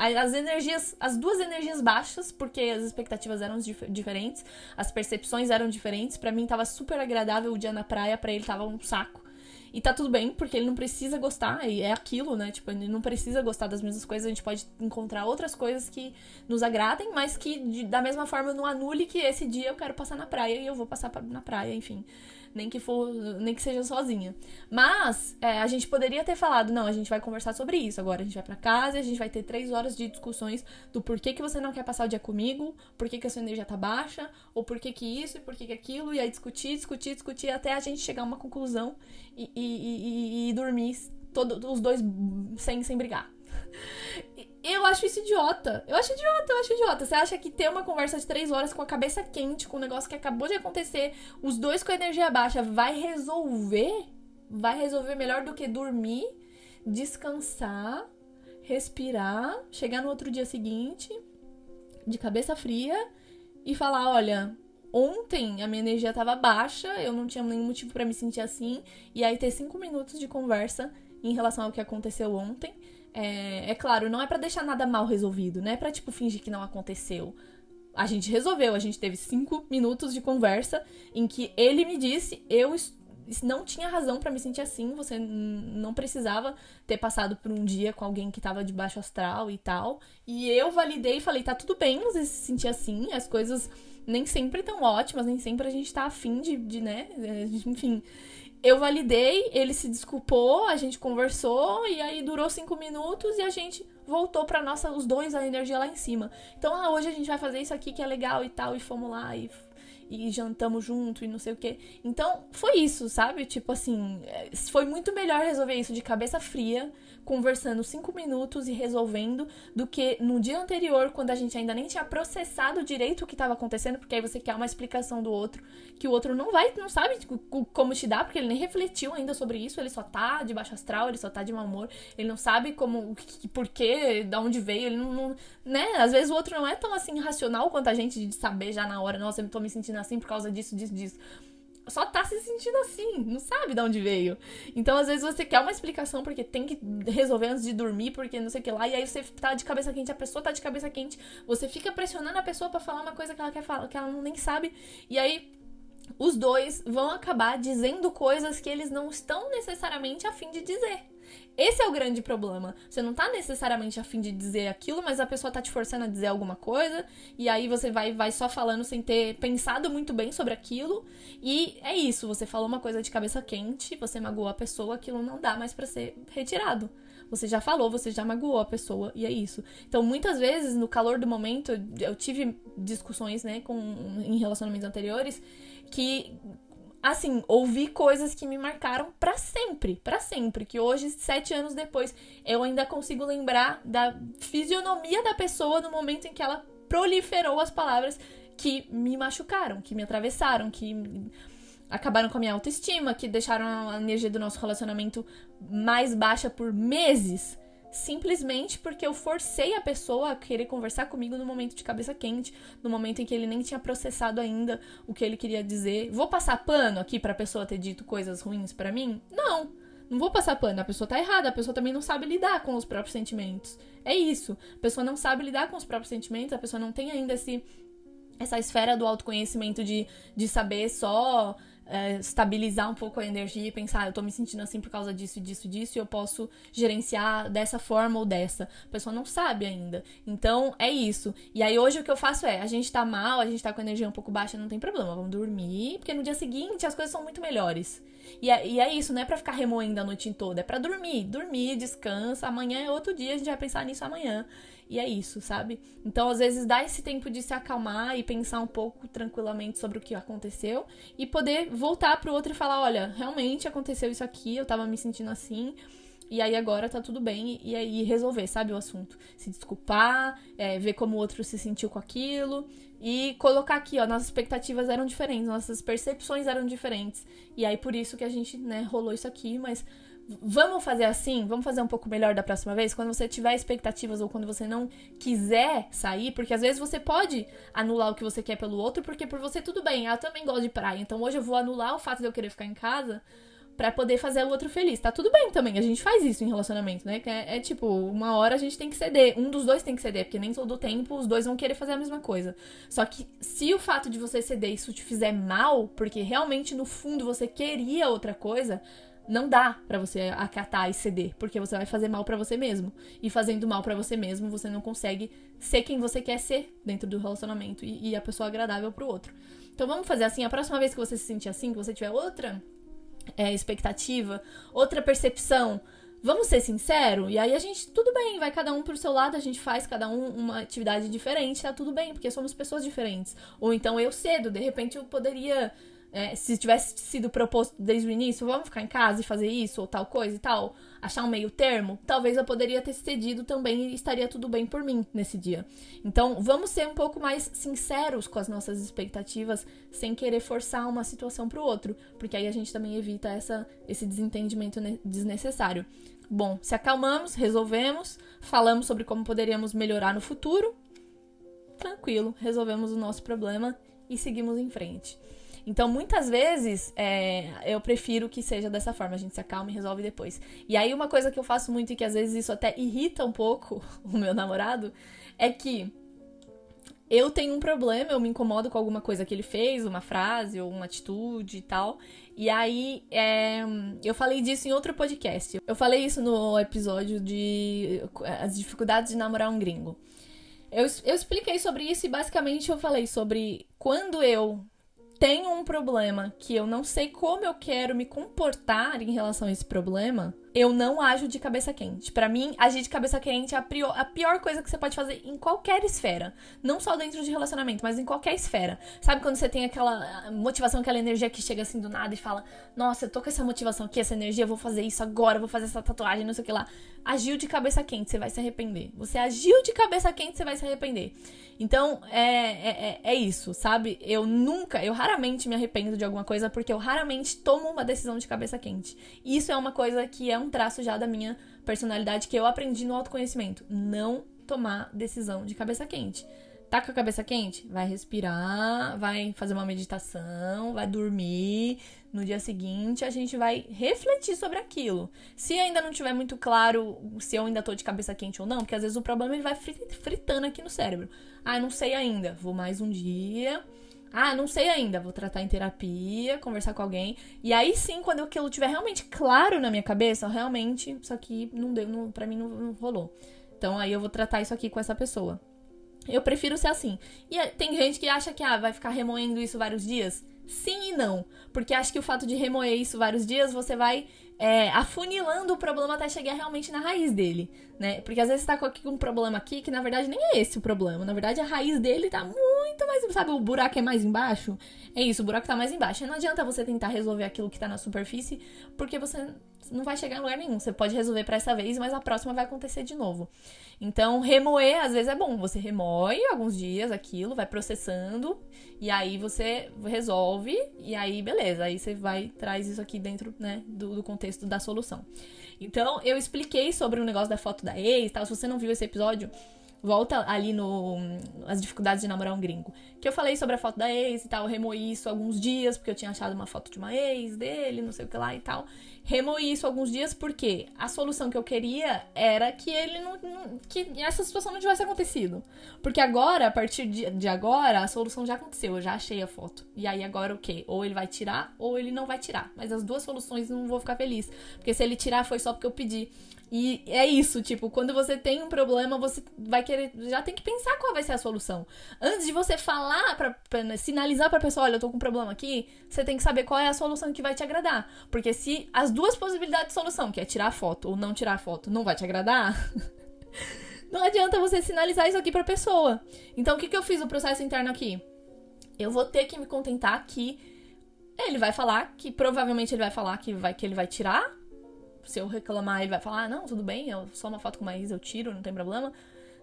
Speaker 1: as duas energias baixas, porque as expectativas eram diferentes, as percepções eram diferentes. Pra mim tava super agradável o dia na praia, pra ele tava um saco. E tá tudo bem, porque ele não precisa gostar, e é aquilo, né? Tipo, ele não precisa gostar das mesmas coisas, a gente pode encontrar outras coisas que nos agradem, mas que da mesma forma não anule que esse dia eu quero passar na praia e eu vou passar na praia, enfim. Nem que seja sozinha. Mas, a gente poderia ter falado, não, a gente vai conversar sobre isso agora. A gente vai pra casa e a gente vai ter 3 horas de discussões do porquê que você não quer passar o dia comigo, porquê que a sua energia tá baixa, ou porquê que isso e porquê que aquilo, e aí discutir até a gente chegar a uma conclusão e dormir os dois sem brigar. Eu acho isso idiota. Eu acho idiota. Você acha que ter uma conversa de 3 horas com a cabeça quente, com um negócio que acabou de acontecer, os dois com a energia baixa, vai resolver? Vai resolver melhor do que dormir, descansar, respirar, chegar no outro dia seguinte, de cabeça fria, e falar, olha, ontem a minha energia tava baixa, eu não tinha nenhum motivo pra me sentir assim, e aí ter 5 minutos de conversa em relação ao que aconteceu ontem. É claro, não é pra deixar nada mal resolvido, não é pra, tipo, fingir que não aconteceu. a gente resolveu, a gente teve 5 minutos de conversa em que ele me disse, eu não tinha razão pra me sentir assim, você não precisava ter passado por um dia com alguém que tava de baixo astral e tal. E eu validei e falei, tá tudo bem você se sentir assim, as coisas nem sempre tão ótimas, nem sempre a gente tá afim de né, enfim. Eu validei, ele se desculpou, a gente conversou, e aí durou 5 minutos e a gente voltou pra nossa, os dois, a energia lá em cima. Então, hoje a gente vai fazer isso aqui que é legal e tal, e fomos lá e jantamos junto e não sei o quê. Então, foi isso, sabe? Tipo assim, foi muito melhor resolver isso de cabeça fria, conversando 5 minutos e resolvendo, do que no dia anterior, quando a gente ainda nem tinha processado direito o que estava acontecendo, porque aí você quer uma explicação do outro, que o outro não sabe como te dar, porque ele nem refletiu ainda sobre isso, ele só tá de baixo astral, ele só tá de mau humor, ele não sabe como, porquê, de onde veio, ele não, né? Às vezes o outro não é tão assim racional quanto a gente de saber já na hora, nossa, eu tô me sentindo assim por causa disso. Só tá se sentindo assim, não sabe de onde veio. Então, às vezes, você quer uma explicação porque tem que resolver antes de dormir, porque não sei o que lá, e aí você tá de cabeça quente, a pessoa tá de cabeça quente, você fica pressionando a pessoa pra falar uma coisa que ela quer falar, que ela nem sabe, e aí os dois vão acabar dizendo coisas que eles não estão necessariamente a fim de dizer. Esse é o grande problema. Você não tá necessariamente a fim de dizer aquilo, mas a pessoa tá te forçando a dizer alguma coisa, e aí você vai só falando sem ter pensado muito bem sobre aquilo, e é isso, você falou uma coisa de cabeça quente, você magoou a pessoa, aquilo não dá mais pra ser retirado. Você já falou, você já magoou a pessoa, e é isso. Então, muitas vezes, no calor do momento, eu tive discussões, né, em relacionamentos anteriores, que, assim, ouvi coisas que me marcaram pra sempre, que hoje, 7 anos depois, eu ainda consigo lembrar da fisionomia da pessoa no momento em que ela proliferou as palavras que me machucaram, que me atravessaram, que acabaram com a minha autoestima, que deixaram a energia do nosso relacionamento mais baixa por meses, simplesmente porque eu forcei a pessoa a querer conversar comigo no momento de cabeça quente, no momento em que ele nem tinha processado ainda o que ele queria dizer. Vou passar pano aqui pra pessoa ter dito coisas ruins pra mim? Não vou passar pano. A pessoa tá errada, a pessoa também não sabe lidar com os próprios sentimentos. É isso. A pessoa não sabe lidar com os próprios sentimentos, a pessoa não tem ainda essa esfera do autoconhecimento de saber só estabilizar um pouco a energia e pensar, eu tô me sentindo assim por causa disso, e eu posso gerenciar dessa forma ou dessa. A pessoa não sabe ainda. Então, é isso. E aí, hoje, o que eu faço a gente tá mal, a gente tá com a energia um pouco baixa, não tem problema, vamos dormir, porque no dia seguinte as coisas são muito melhores. E é isso, não é pra ficar remoendo a noite toda, é pra dormir, descansa, amanhã é outro dia, a gente vai pensar nisso amanhã. E é isso, sabe? Então, às vezes, dá esse tempo de se acalmar e pensar um pouco tranquilamente sobre o que aconteceu e poder voltar pro outro e falar, olha, realmente aconteceu isso aqui, eu tava me sentindo assim, e aí agora tá tudo bem, e aí resolver, sabe, o assunto. Se desculpar, ver como o outro se sentiu com aquilo, e colocar aqui, nossas expectativas eram diferentes, nossas percepções eram diferentes, e aí por isso que a gente, né, rolou isso aqui, mas vamos fazer assim? Vamos fazer um pouco melhor da próxima vez? Quando você tiver expectativas ou quando você não quiser sair, porque às vezes você pode anular o que você quer pelo outro, porque por você tudo bem, eu também gosto de praia, então hoje eu vou anular o fato de eu querer ficar em casa pra poder fazer o outro feliz. Tá tudo bem também, a gente faz isso em relacionamento, né? É tipo, uma hora a gente tem que ceder, um dos dois tem que ceder, porque nem todo tempo os dois vão querer fazer a mesma coisa. Só que se o fato de você ceder isso te fizer mal, porque realmente no fundo você queria outra coisa, não dá pra você acatar e ceder, porque você vai fazer mal pra você mesmo. E fazendo mal pra você mesmo, você não consegue ser quem você quer ser dentro do relacionamento e a pessoa agradável pro outro. Então vamos fazer assim, a próxima vez que você se sentir assim, que você tiver outra expectativa, outra percepção, vamos ser sinceros? E aí a gente, tudo bem, vai cada um pro seu lado, a gente faz cada um uma atividade diferente, tá tudo bem, porque somos pessoas diferentes. Ou então eu cedo, de repente eu poderia... se tivesse sido proposto desde o início, vamos ficar em casa e fazer isso, ou tal coisa e tal, achar um meio termo, talvez eu poderia ter cedido também e estaria tudo bem por mim nesse dia. Então, vamos ser um pouco mais sinceros com as nossas expectativas, sem querer forçar uma situação pro outro, porque aí a gente também evita esse desentendimento desnecessário. Bom, se acalmamos, resolvemos, falamos sobre como poderíamos melhorar no futuro, tranquilo, resolvemos o nosso problema e seguimos em frente. Então, muitas vezes, eu prefiro que seja dessa forma. A gente se acalma e resolve depois. E aí, uma coisa que eu faço muito e que às vezes isso até irrita um pouco o meu namorado, é que eu tenho um problema, eu me incomodo com alguma coisa que ele fez, uma frase ou uma atitude e tal. E aí, eu falei disso em outro podcast. Eu falei isso no episódio de as dificuldades de namorar um gringo. Eu expliquei sobre isso e basicamente eu falei sobre quando eu tenho um problema que eu não sei como eu quero me comportar em relação a esse problema, eu não ajo de cabeça quente. Pra mim, agir de cabeça quente é a pior coisa que você pode fazer em qualquer esfera. Não só dentro de relacionamento, mas em qualquer esfera. Sabe quando você tem aquela motivação, aquela energia que chega assim do nada e fala: nossa, eu tô com essa motivação aqui, essa energia, eu vou fazer isso agora, eu vou fazer essa tatuagem, não sei o que lá. Agiu de cabeça quente, você vai se arrepender. Você agiu de cabeça quente, você vai se arrepender. Então, é isso, sabe? Eu raramente me arrependo de alguma coisa porque eu raramente tomo uma decisão de cabeça quente. E isso é uma coisa que é um traço já da minha personalidade que eu aprendi no autoconhecimento. Não tomar decisão de cabeça quente. Tá com a cabeça quente? Vai respirar, vai fazer uma meditação, vai dormir. No dia seguinte, a gente vai refletir sobre aquilo. Se ainda não tiver muito claro se eu ainda tô de cabeça quente ou não, porque às vezes o problema ele vai fritando aqui no cérebro. Ah, não sei ainda. Vou mais um dia. Ah, não sei ainda. Vou tratar em terapia, conversar com alguém. E aí sim, quando aquilo tiver realmente claro na minha cabeça, realmente, isso aqui não deu, pra mim não rolou. Então aí eu vou tratar isso aqui com essa pessoa. Eu prefiro ser assim. E tem gente que acha que vai ficar remoendo isso vários dias. Sim e não. Porque acho que o fato de remoer isso vários dias, você vai afunilando o problema até chegar realmente na raiz dele, né? Porque às vezes você tá com um problema aqui que na verdade nem é esse o problema. Na verdade a raiz dele tá muito mais... Sabe, o buraco é mais embaixo? É isso, o buraco tá mais embaixo. E não adianta você tentar resolver aquilo que tá na superfície, porque você não vai chegar em lugar nenhum. Você pode resolver pra essa vez, mas a próxima vai acontecer de novo. Então, remoer, às vezes, é bom. Você remoe alguns dias aquilo, vai processando, e aí você resolve, e aí, beleza. Aí você traz isso aqui dentro, né, do contexto da solução. Então, eu expliquei sobre o negócio da foto da ex e tal. Se você não viu esse episódio, volta ali as dificuldades de namorar um gringo. Que eu falei sobre a foto da ex e tal, eu remoí isso alguns dias, porque eu tinha achado uma foto de uma ex dele, não sei o que lá e tal. Remoí isso alguns dias porque a solução que eu queria era que ele que essa situação não tivesse acontecido. Porque agora, a partir de agora, a solução já aconteceu, eu já achei a foto. E aí agora o quê? Ou ele vai tirar, ou ele não vai tirar. Mas as duas soluções não vou ficar feliz. Porque se ele tirar foi só porque eu pedi. E é isso, tipo, quando você tem um problema, você vai querer, já tem que pensar qual vai ser a solução. Antes de você falar, pra sinalizar pra pessoa, olha, eu tô com um problema aqui, você tem que saber qual é a solução que vai te agradar. Porque se as duas possibilidades de solução, que é tirar a foto ou não tirar a foto, não vai te agradar, não adianta você sinalizar isso aqui pra pessoa. Então, o que eu fiz no processo interno aqui? Eu vou ter que me contentar que ele vai falar, que provavelmente ele vai falar que ele vai tirar. Se eu reclamar, ele vai falar, não, tudo bem, só uma foto com uma ex eu tiro, não tem problema.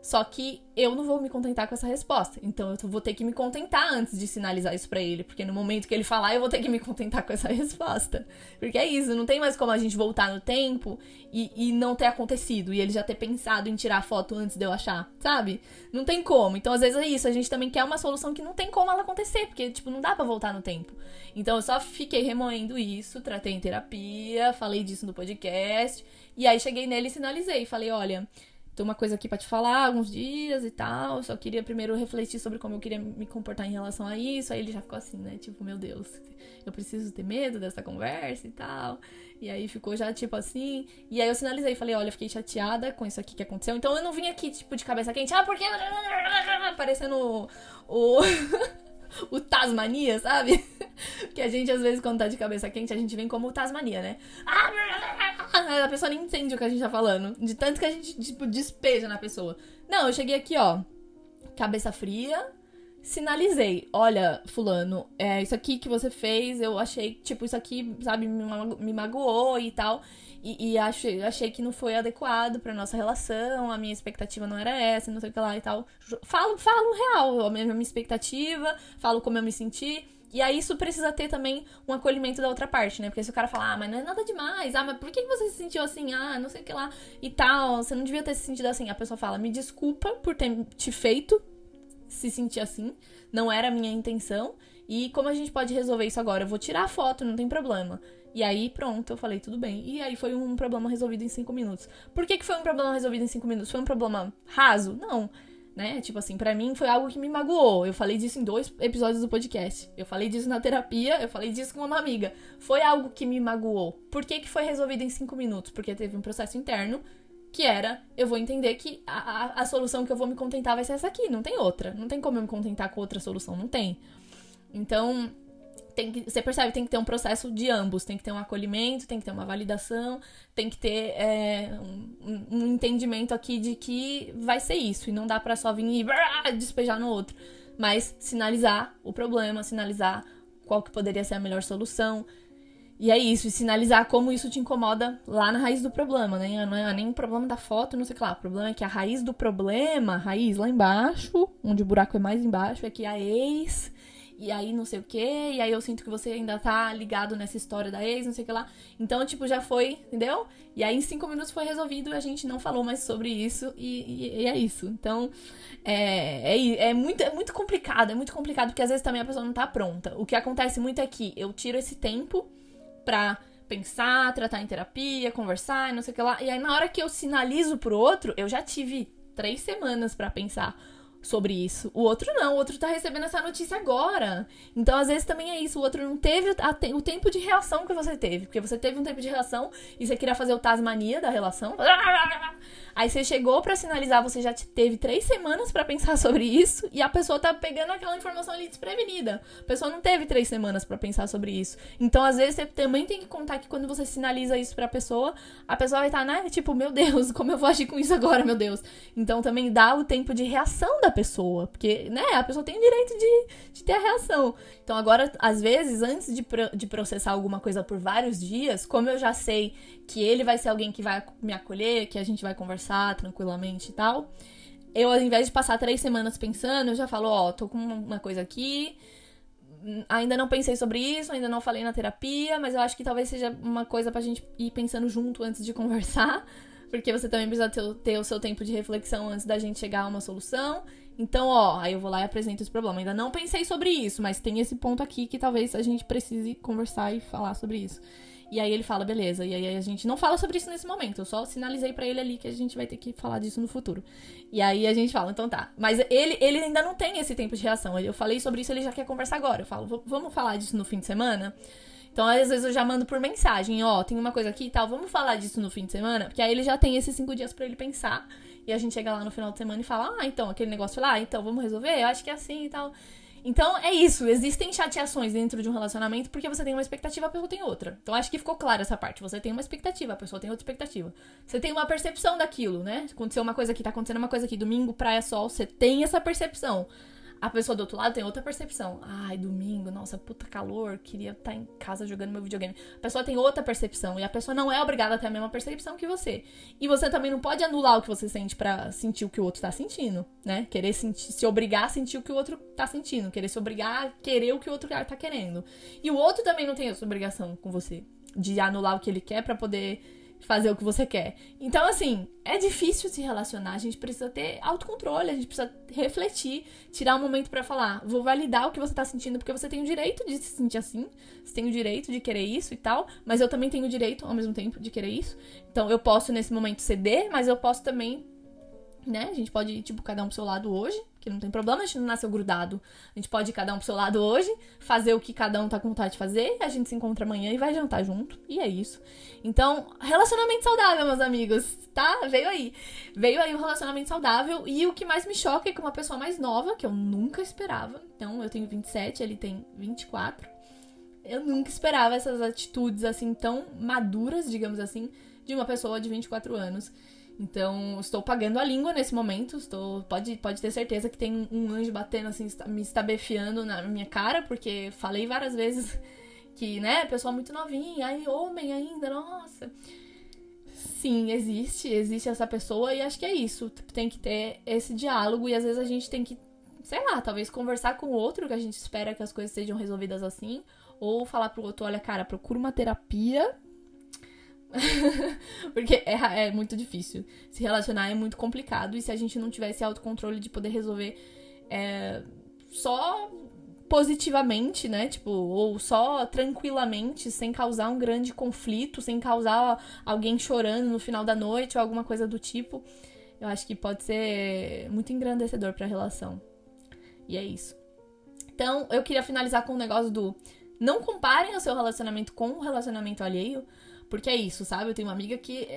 Speaker 1: Só que eu não vou me contentar com essa resposta. Então eu vou ter que me contentar antes de sinalizar isso pra ele. Porque no momento que ele falar, eu vou ter que me contentar com essa resposta. Porque é isso, não tem mais como a gente voltar no tempo e não ter acontecido. E ele já ter pensado em tirar a foto antes de eu achar, sabe? Não tem como. Então às vezes é isso, a gente também quer uma solução que não tem como ela acontecer. Porque, tipo, não dá pra voltar no tempo. Então eu só fiquei remoendo isso, tratei em terapia, falei disso no podcast. E aí cheguei nele e sinalizei. Falei, olha... Tem uma coisa aqui pra te falar, alguns dias e tal. Só queria primeiro refletir sobre como eu queria me comportar em relação a isso. Aí ele já ficou assim, né? Tipo, meu Deus, eu preciso ter medo dessa conversa e tal. E aí ficou já, tipo assim. E aí eu sinalizei, falei, olha, fiquei chateada com isso aqui que aconteceu. Então eu não vim aqui, tipo, de cabeça quente. Ah, porque... Parecendo o Tasmania, sabe? Que a gente, às vezes, quando tá de cabeça quente, a gente vem como o Tasmania, né? A pessoa nem entende o que a gente tá falando. De tanto que a gente, tipo, despeja na pessoa. Não, eu cheguei aqui, ó, cabeça fria, sinalizei. Olha, fulano, isso aqui que você fez, eu achei, tipo, isso aqui, sabe, me magoou e tal. E achei que não foi adequado pra nossa relação, a minha expectativa não era essa, não sei o que lá e tal. Falo real, a minha expectativa, falo como eu me senti. E aí isso precisa ter também um acolhimento da outra parte, né? Porque se o cara falar, mas não é nada demais, mas por que você se sentiu assim? Não sei o que lá e tal, você não devia ter se sentido assim. A pessoa fala, me desculpa por ter te feito se sentir assim, não era a minha intenção. E como a gente pode resolver isso agora? Eu vou tirar a foto, não tem problema. E aí, pronto, eu falei, tudo bem. E aí foi um problema resolvido em 5 minutos. Por que foi um problema resolvido em 5 minutos? Foi um problema raso? Não. né? Tipo assim, pra mim foi algo que me magoou. Eu falei disso em 2 episódios do podcast. Eu falei disso na terapia, eu falei disso com uma amiga. Foi algo que me magoou. Por que foi resolvido em 5 minutos? Porque teve um processo interno que era, eu vou entender que a solução que eu vou me contentar vai ser essa aqui, não tem outra. Não tem como eu me contentar com outra solução, não tem. Então, você percebe, tem que ter um processo de ambos. Tem que ter um acolhimento, tem que ter uma validação, tem que ter um entendimento aqui de que vai ser isso. E não dá pra só vir e despejar no outro. Mas sinalizar o problema, sinalizar qual que poderia ser a melhor solução. E é isso, e sinalizar como isso te incomoda lá na raiz do problema, né? Não é nem o problema da foto, não sei o que lá. O problema é que a raiz do problema, a raiz lá embaixo, onde o buraco é mais embaixo, é que a ex, e aí não sei o que, e aí eu sinto que você ainda tá ligado nessa história da ex, não sei o que lá. Então, tipo, já foi, entendeu? E aí em 5 minutos foi resolvido, a gente não falou mais sobre isso, e é isso. Então, é muito complicado, porque às vezes também a pessoa não tá pronta. O que acontece muito é que eu tiro esse tempo pra pensar, tratar em terapia, conversar e não sei o que lá. E aí, na hora que eu sinalizo pro outro, eu já tive 3 semanas pra pensar sobre isso. O outro não, o outro tá recebendo essa notícia agora. Então, às vezes, também é isso. O outro não teve o tempo de reação que você teve. Porque você teve um tempo de reação e você queria fazer o Tasmania da relação. Aí você chegou pra sinalizar, você já teve 3 semanas pra pensar sobre isso e a pessoa tá pegando aquela informação ali desprevenida. A pessoa não teve 3 semanas pra pensar sobre isso. Então, às vezes, você também tem que contar que quando você sinaliza isso pra pessoa, a pessoa vai estar, né? Tipo, meu Deus, como eu vou agir com isso agora, meu Deus? Então, também dá o tempo de reação da pessoa, porque, né, a pessoa tem o direito de ter a reação. Então, agora, às vezes, antes de processar alguma coisa por vários dias, como eu já sei que ele vai ser alguém que vai me acolher, que a gente vai conversar tranquilamente e tal, eu, ao invés de passar 3 semanas pensando, eu já falo, tô com uma coisa aqui, ainda não pensei sobre isso, ainda não falei na terapia, mas eu acho que talvez seja uma coisa pra gente ir pensando junto antes de conversar, porque você também precisa ter o seu tempo de reflexão antes da gente chegar a uma solução. Então, aí eu vou lá e apresento esse problema. Ainda não pensei sobre isso, mas tem esse ponto aqui que talvez a gente precise conversar e falar sobre isso. E aí ele fala, beleza. E aí a gente não fala sobre isso nesse momento. Eu só sinalizei pra ele ali que a gente vai ter que falar disso no futuro. E aí a gente fala, então tá. Mas ele ainda não tem esse tempo de reação. Eu falei sobre isso, ele já quer conversar agora. Eu falo, vamos falar disso no fim de semana? Então, às vezes eu já mando por mensagem, tem uma coisa aqui e tal, vamos falar disso no fim de semana? Porque aí ele já tem esses 5 dias pra ele pensar. E a gente chega lá no final de semana e fala, então, aquele negócio lá, então, vamos resolver? Eu acho que é assim e tal. Então, é isso. Existem chateações dentro de um relacionamento porque você tem uma expectativa, a pessoa tem outra. Então, acho que ficou clara essa parte. Você tem uma expectativa, a pessoa tem outra expectativa. Você tem uma percepção daquilo, né? Aconteceu uma coisa aqui, tá acontecendo uma coisa aqui. Domingo, praia, sol. Você tem essa percepção. A pessoa do outro lado tem outra percepção. Ai, domingo, nossa, puta calor, queria estar em casa jogando meu videogame. A pessoa tem outra percepção e a pessoa não é obrigada a ter a mesma percepção que você. E você também não pode anular o que você sente pra sentir o que o outro tá sentindo, né? Querer se obrigar a sentir o que o outro tá sentindo. Querer se obrigar a querer o que o outro tá querendo. E o outro também não tem essa obrigação com você de anular o que ele quer pra poder fazer o que você quer. Então, assim, é difícil se relacionar, a gente precisa ter autocontrole, a gente precisa refletir, tirar um momento pra falar, vou validar o que você tá sentindo, porque você tem o direito de se sentir assim, você tem o direito de querer isso e tal, mas eu também tenho o direito, ao mesmo tempo, de querer isso. Então, eu posso, nesse momento, ceder, mas eu posso também, né, a gente pode ir, tipo, cada um pro seu lado hoje, que não tem problema, a gente não nasceu grudado. A gente pode ir cada um pro seu lado hoje, fazer o que cada um tá com vontade de fazer, a gente se encontra amanhã e vai jantar junto, e é isso. Então, relacionamento saudável, meus amigos, tá? Veio aí o relacionamento saudável, e o que mais me choca é que uma pessoa mais nova, que eu nunca esperava, então eu tenho 27, ele tem 24, eu nunca esperava essas atitudes, assim, tão maduras, digamos assim, de uma pessoa de 24 anos. Então, estou pagando a língua nesse momento. Pode ter certeza que tem um anjo batendo assim, me estabefiando na minha cara, porque falei várias vezes que, né, pessoa muito novinha, aí homem ainda, nossa. Sim, existe essa pessoa e acho que é isso. Tem que ter esse diálogo e às vezes a gente tem que, sei lá, talvez conversar com o outro, que a gente espera que as coisas sejam resolvidas assim, ou falar pro outro, olha, cara, procura uma terapia. Porque é muito difícil. Se relacionar é muito complicado. E se a gente não tiver esse autocontrole de poder resolver só positivamente, né? Tipo, ou só tranquilamente, sem causar um grande conflito, sem causar alguém chorando no final da noite ou alguma coisa do tipo, eu acho que pode ser muito engrandecedor pra relação. E é isso. Então, eu queria finalizar com o negócio do não comparem o seu relacionamento com o relacionamento alheio, porque é isso, sabe? Eu tenho uma amiga que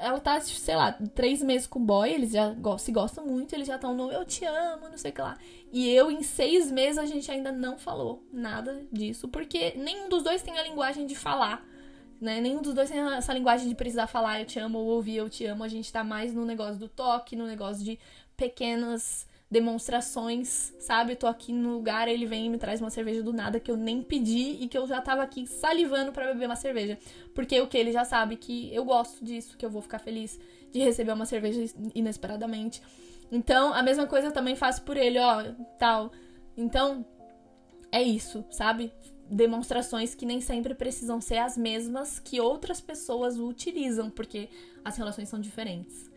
Speaker 1: ela tá, sei lá, 3 meses com o boy, eles já se gostam muito, eles já estão no eu te amo, não sei o que lá. E eu, em 6 meses, a gente ainda não falou nada disso, porque nenhum dos dois tem a linguagem de falar, né? Nenhum dos dois tem essa linguagem de precisar falar eu te amo ou ouvir eu te amo. A gente tá mais no negócio do toque, no negócio de pequenas demonstrações, sabe? Eu tô aqui no lugar, ele vem e me traz uma cerveja do nada que eu nem pedi e que eu já tava aqui salivando pra beber uma cerveja. Porque o que ele já sabe que eu gosto disso, que eu vou ficar feliz de receber uma cerveja inesperadamente. Então, a mesma coisa eu também faço por ele, ó, tal. Então, é isso, sabe? Demonstrações que nem sempre precisam ser as mesmas que outras pessoas utilizam, porque as relações são diferentes.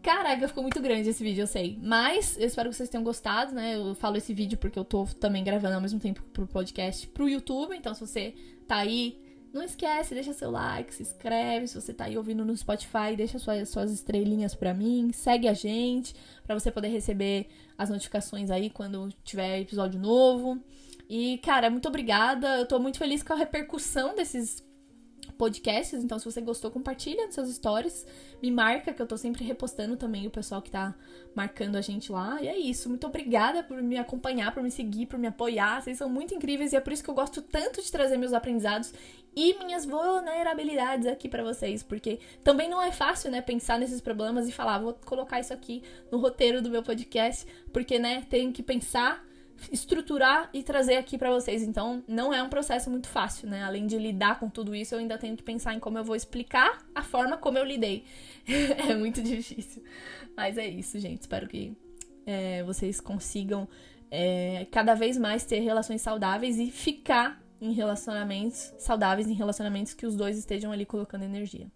Speaker 1: Caraca, ficou muito grande esse vídeo, eu sei. Mas eu espero que vocês tenham gostado, né? Eu falo esse vídeo porque eu tô também gravando ao mesmo tempo pro podcast pro YouTube. Então, se você tá aí, não esquece, deixa seu like, se inscreve. Se você tá aí ouvindo no Spotify, deixa suas estrelinhas pra mim. Segue a gente, pra você poder receber as notificações aí quando tiver episódio novo. E, cara, muito obrigada. Eu tô muito feliz com a repercussão desses podcasts, então se você gostou, compartilha nos seus stories, me marca, que eu tô sempre repostando também o pessoal que tá marcando a gente lá, e é isso, muito obrigada por me acompanhar, por me seguir, por me apoiar, vocês são muito incríveis e é por isso que eu gosto tanto de trazer meus aprendizados e minhas vulnerabilidades aqui pra vocês, porque também não é fácil, né, pensar nesses problemas e falar, vou colocar isso aqui no roteiro do meu podcast, porque, né, tenho que pensar, estruturar e trazer aqui pra vocês. Então, não é um processo muito fácil, né? Além de lidar com tudo isso, eu ainda tenho que pensar em como eu vou explicar a forma como eu lidei. É muito difícil. Mas é isso, gente. Espero que vocês consigam cada vez mais ter relações saudáveis e ficar em relacionamentos saudáveis, em relacionamentos que os dois estejam ali colocando energia.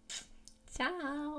Speaker 1: Tchau!